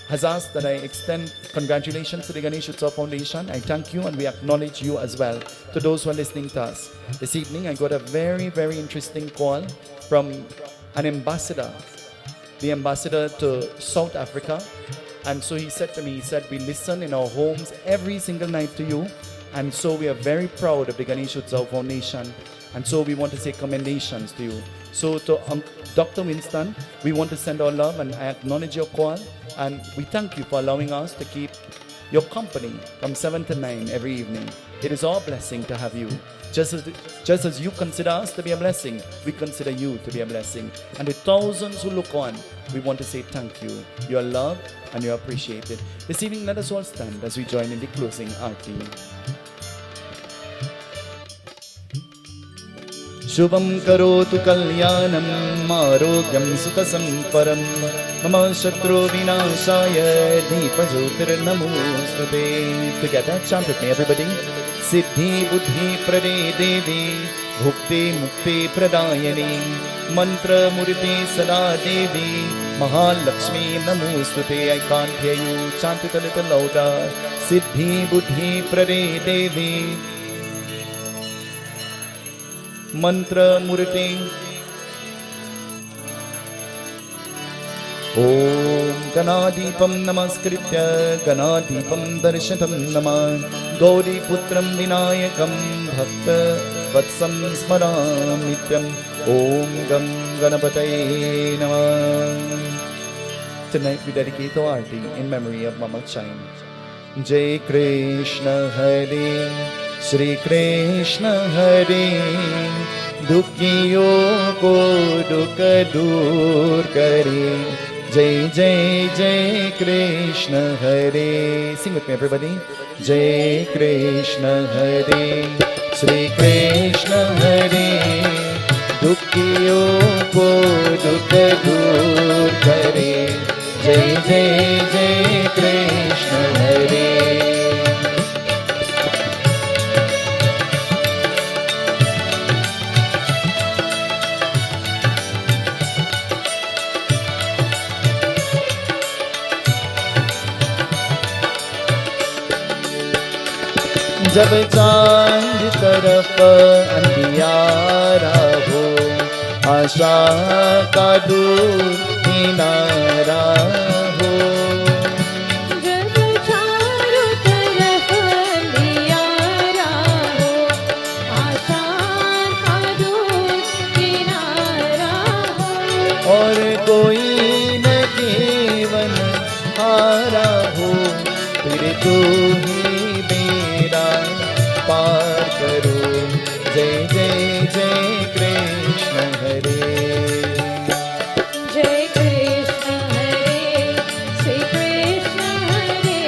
has asked that I extend congratulations to the Ganesh UTSAV Foundation. I thank you and we acknowledge you as well. To those who are listening to us this evening, I got a very, very interesting call from an ambassador, the ambassador to South Africa. And so he said to me, he said, we listen in our homes every single night to you. And so we are very proud of the Ganesh UTSAV Foundation. And so we want to say commendations to you. So to Dr. Winston, we want to send our love and I acknowledge your call. And we thank you for allowing us to keep your company from 7 to 9 every evening. It is our blessing to have you. Just as you consider us to be a blessing, we consider you to be a blessing. And the thousands who look on, we want to say thank you. You are loved and you are appreciated. This evening, let us all stand as we join in the closing arti. Shubham karotu kalyanam arogyam sukha samparam mama shatru vinashaya deepa jyotir namostute. Together, chant with me, everybody. Siddhi buddhi prade devi bhukti mukti pradayani mantra murti sada devi mahalakshmi namostute. I can't hear you. Chant it a little louder. Siddhi buddhi prade devi mantra murti. Om Ganadipam namaskritya Ganadipam darshatam nama Gauri putram vinayakam bhakta vatsam smaram nityam. Om Gam Ganapataye Namah. Tonight we dedicate our arti in memory of Mama Chain. Jai Krishna Hare Shri Krishna Hare Dukhiyon ko dukh dur kare. Jai Jai Jai Krishna Hare. Sing with me, everybody. Jai Krishna Hare Shri Krishna Hare Dukhiyon ko dukh dur kare. Jai Jai Jai Krishna Hare. जब चांद तरफ अंधियारा हो आशा का दूर किनारा हो. जब कोई न जीवन हारा हो, फिर तू ही मेरा पार करो। जय जय जय कृष्ण हरे। जय कृष्ण हरे श्री कृष्ण हरे,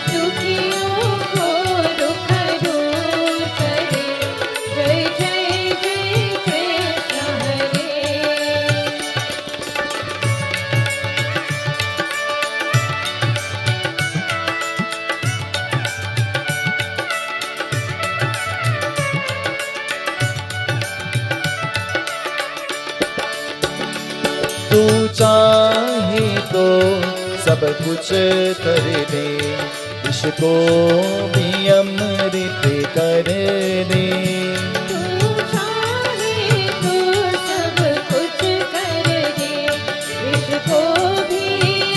दुखियों को दुख दूर करे। जय जय जय कृष्ण हरे। तू चाहे तो सब कुछ कर दे, इसको भी अमृत कर दे। तू चाहे तो सब कुछ कर दे, इसको भी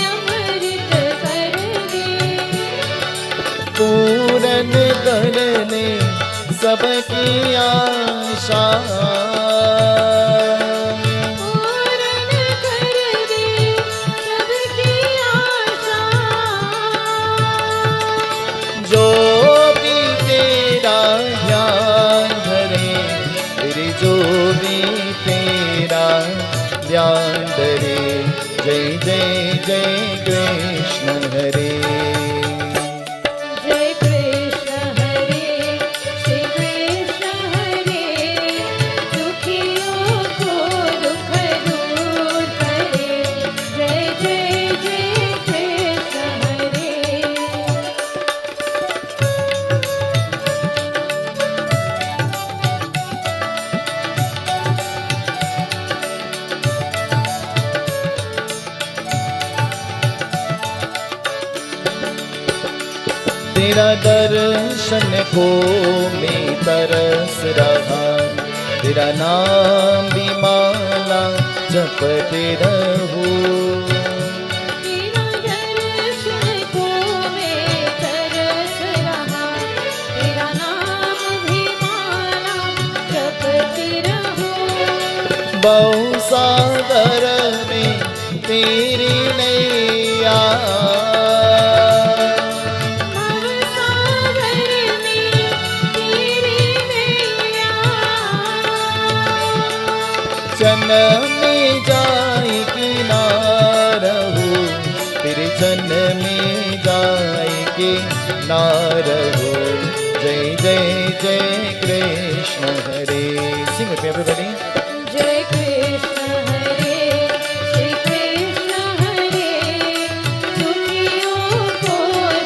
अमृत कर दे। पूरन कर दे सबकी आशा, पूर्ण कर दे सबकी आशा। जो भी तेरा ध्यान धरे, तेरे जो भी तेरा ध्यान धरे। जय जय जय कृष्ण हरे। जय कृष्ण हरे श्री कृष्ण हरे, दुखियों को दुख दूर करे। जय जय जय कृष्ण हरे। तेरा दर्शन को मैं तरस रहा, तेरा नाम भी माला जपते रहूं। तेरा दर्शन को मैं तरस रहा, तेरा नाम भी माला जपती रहूं। बहु सागर में तेरी नैया, भवसागर में तेरी नैया। जन्म में जाए किनारा हो, तेरे जन्म में जाए किनारा हो। जय जय जय कृष्ण हरे। Sing with me everybody. जय कृष्ण हरे श्री कृष्ण हरे, दुखियों को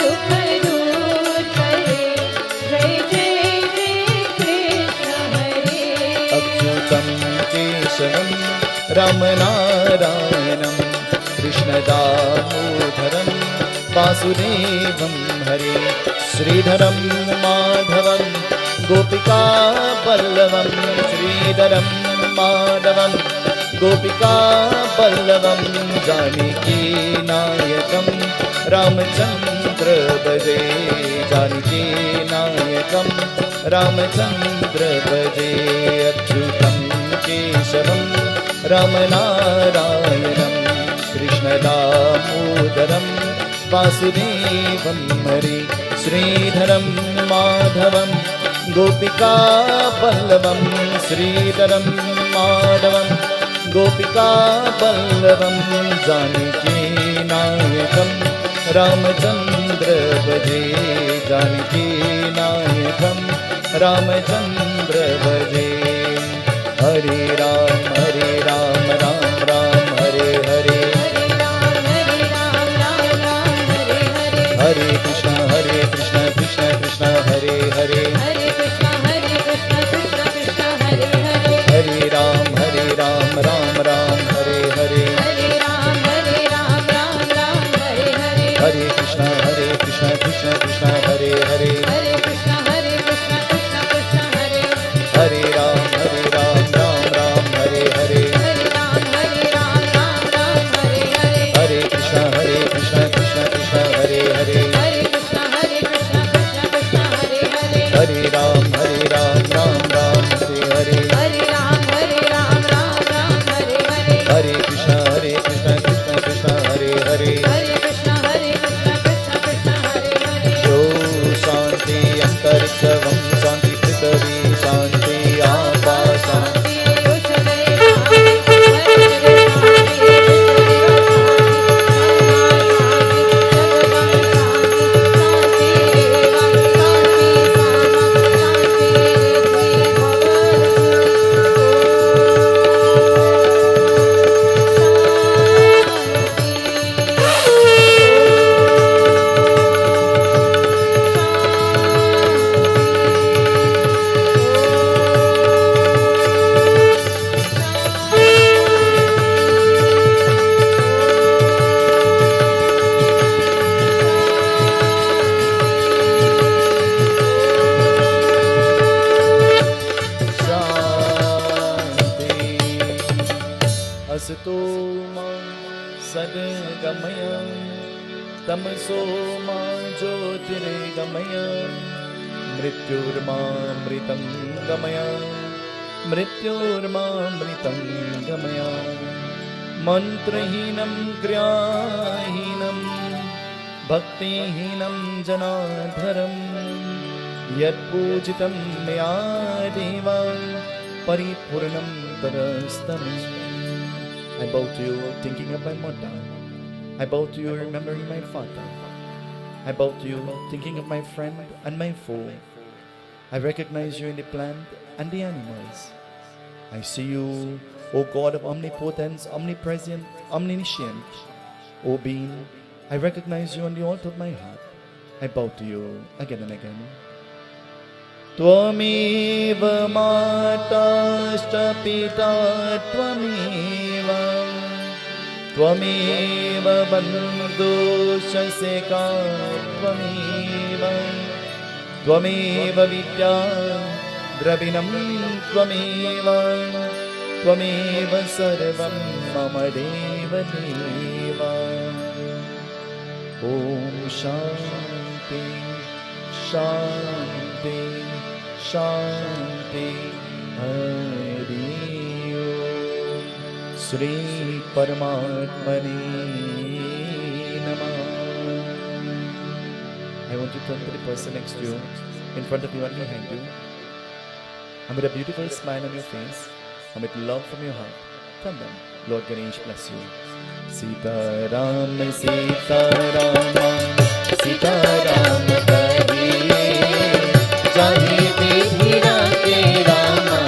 दुख दूर करे। जय जय जय कृष्ण हरे। अच्युतं केशवं रामनारायणं कृष्णदामोदरं वासुदेवं हरे। श्रीधरं माधवं गोपिका वल्लभं, श्रीधरं माधवं गोपिका वल्लभं। जानकी नायकं रामचन्द्र भजे, जानकी नायकं रामचन्द्र भजे। अच्युतं केशवं रामनारायणं कृष्णदामोदरं वासुदेवं हरे। श्रीधरं माधवं गोपिका वल्लभं, श्रीधरं माधवं गोपिका वल्लभं। जानकी नायकं रामचन्द्र भजे, जानकी नायकं रामचन्द्र भजे। हरे राम राम राम हरे हरे, हरे राम राम हरे हरे। हरे कृष्ण कृष्ण कृष्ण हरे हरे। हरे कृष्ण कृष्ण कृष्ण हरे हरे। हरे राम राम राम हरे हरे। हरे राम राम हरे हरे। हरे कृष्ण कृष्ण कृष्ण हरे हरे। हरे कृष्ण कृष्ण कृष्ण हरे। हरे राम राम राम हरे हरे। असतो मा सद्गमय तमसो मा ज्योतिर्गमय मृत्युर्मामृतं गमय मृत्युर्मामृतं गमय मन्त्रहीनं क्रियाहीनं भक्तिहीनं जनार्दनं यत्पूजितं मया देव परिपूर्णं तदस्तमे. I bow to you thinking of my mother. I bow to you remembering my father. I bow to you thinking of my friend and my foe. I recognize you in the plant and the animals. I see you, O God of omnipotence, omnipresent, omniscient. O being, I recognize you on the altar of my heart. I bow to you again and again. Tvameva matashta pita tvameva Tvameva bandhusha seka tvameva Tvameva vidya dravinam tvameva Tvameva sarvam mama deva deva. Om Shanti Shanti Shanti Hari Om. Shri Paramatmane Namah. I want you to turn to the person next to you, in front of you and behind you, and with a beautiful smile on your face, and with love from your heart, tell them, Lord Ganesh bless you. Seetahal, Seetahal, Seetahal kariye, jahi vidhira ke Rama,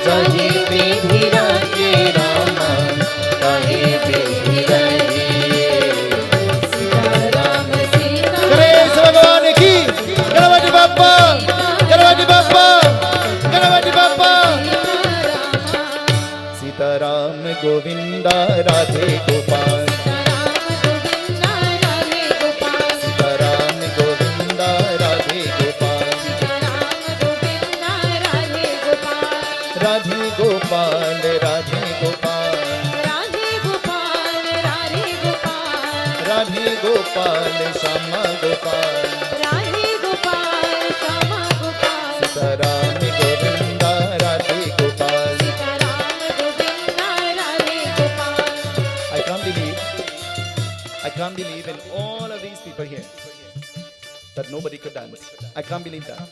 jahi vidhira ke Rama, kahe vidhira ye. Sitaram Sitaram Ganesh भगवान की, Ganpati Bappa, Ganpati Bappa, Ganpati Bappa. Sitaram Govinda Radhe Gopal, Sitaram Govinda Radhe Gopal, Radhe Gopal Radhe Gopal, Radhe Gopal Shyama Gopal, Sitaram Govinda Radhe Gopal. I can't believe in all of these people here that nobody could dance. I can't believe that.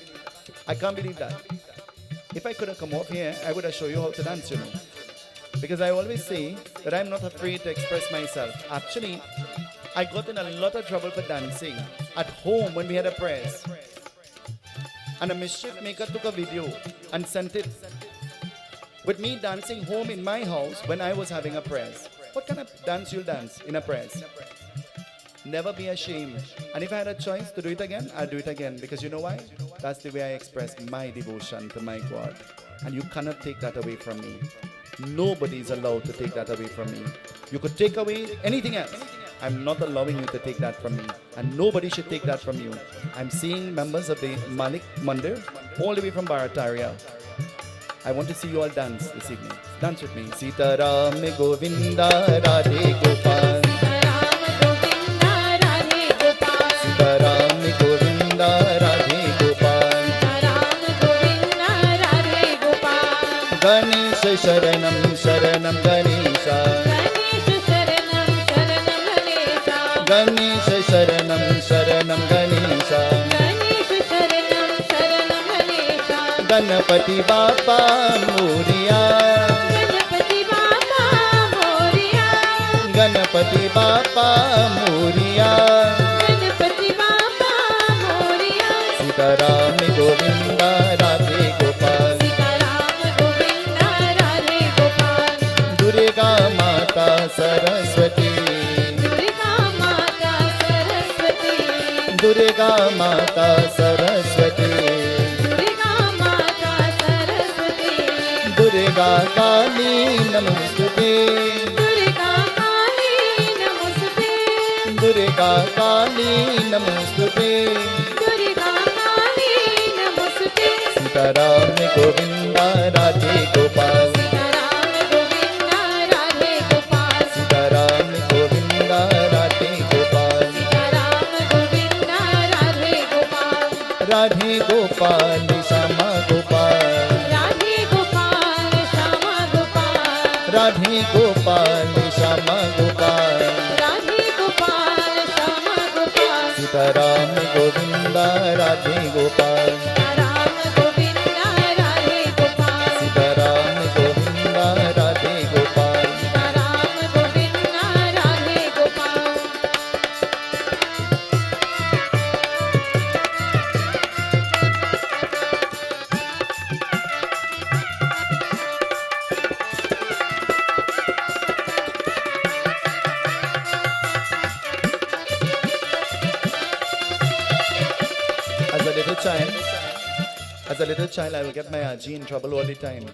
I can't believe that. If I could have come up here, I would have shown you how to dance, you know. Because I always say that I'm not afraid to express myself. Actually, I got in a lot of trouble for dancing at home when we had a prayers. And a mischief maker took a video and sent it with me dancing home in my house when I was having a prayers. What kind of dance you'll dance in a prayers? Never be ashamed. And if I had a choice to do it again, I'll do it again. Because you know why? That's the way I express my devotion to my God. And you cannot take that away from me. Nobody is allowed to take that away from me. You could take away anything else. I'm not allowing you to take that from me. And nobody should take that from you. I'm seeing members of the Malik Mandir all the way from Barataria. I want to see you all dance this evening. Dance with me. Seetahal Govinda Radhe Gopal. Seetahal Govinda Radhe Gopal. Ganesh Sharanam Sharanam Ganesha. Ganesh Sharanam Sharanam Ganesha. Ganapati Bappa Moria. Ganapati Bappa Moria. Seetahal Govinda Radhe Gopal. Durga Mata Saraswati. Durga Mata Saraswati. Durga Kali Namostute. Durga Kali Namostute. Seetahal Govinda Radhe Gopal. Radhe Gopal Shyama Gopal Radhe Gopal Shyama Gopal Radhe Gopal Shyama Gopal Radhe Gopal Shyama Gopal Sitaram Govinda Radhe Gopal Ram Govinda Radhe Gopal Sitaram Govinda Radhe Gopal Ram Govinda Radhe Gopal As a little child, I will get my Aji in trouble all the time.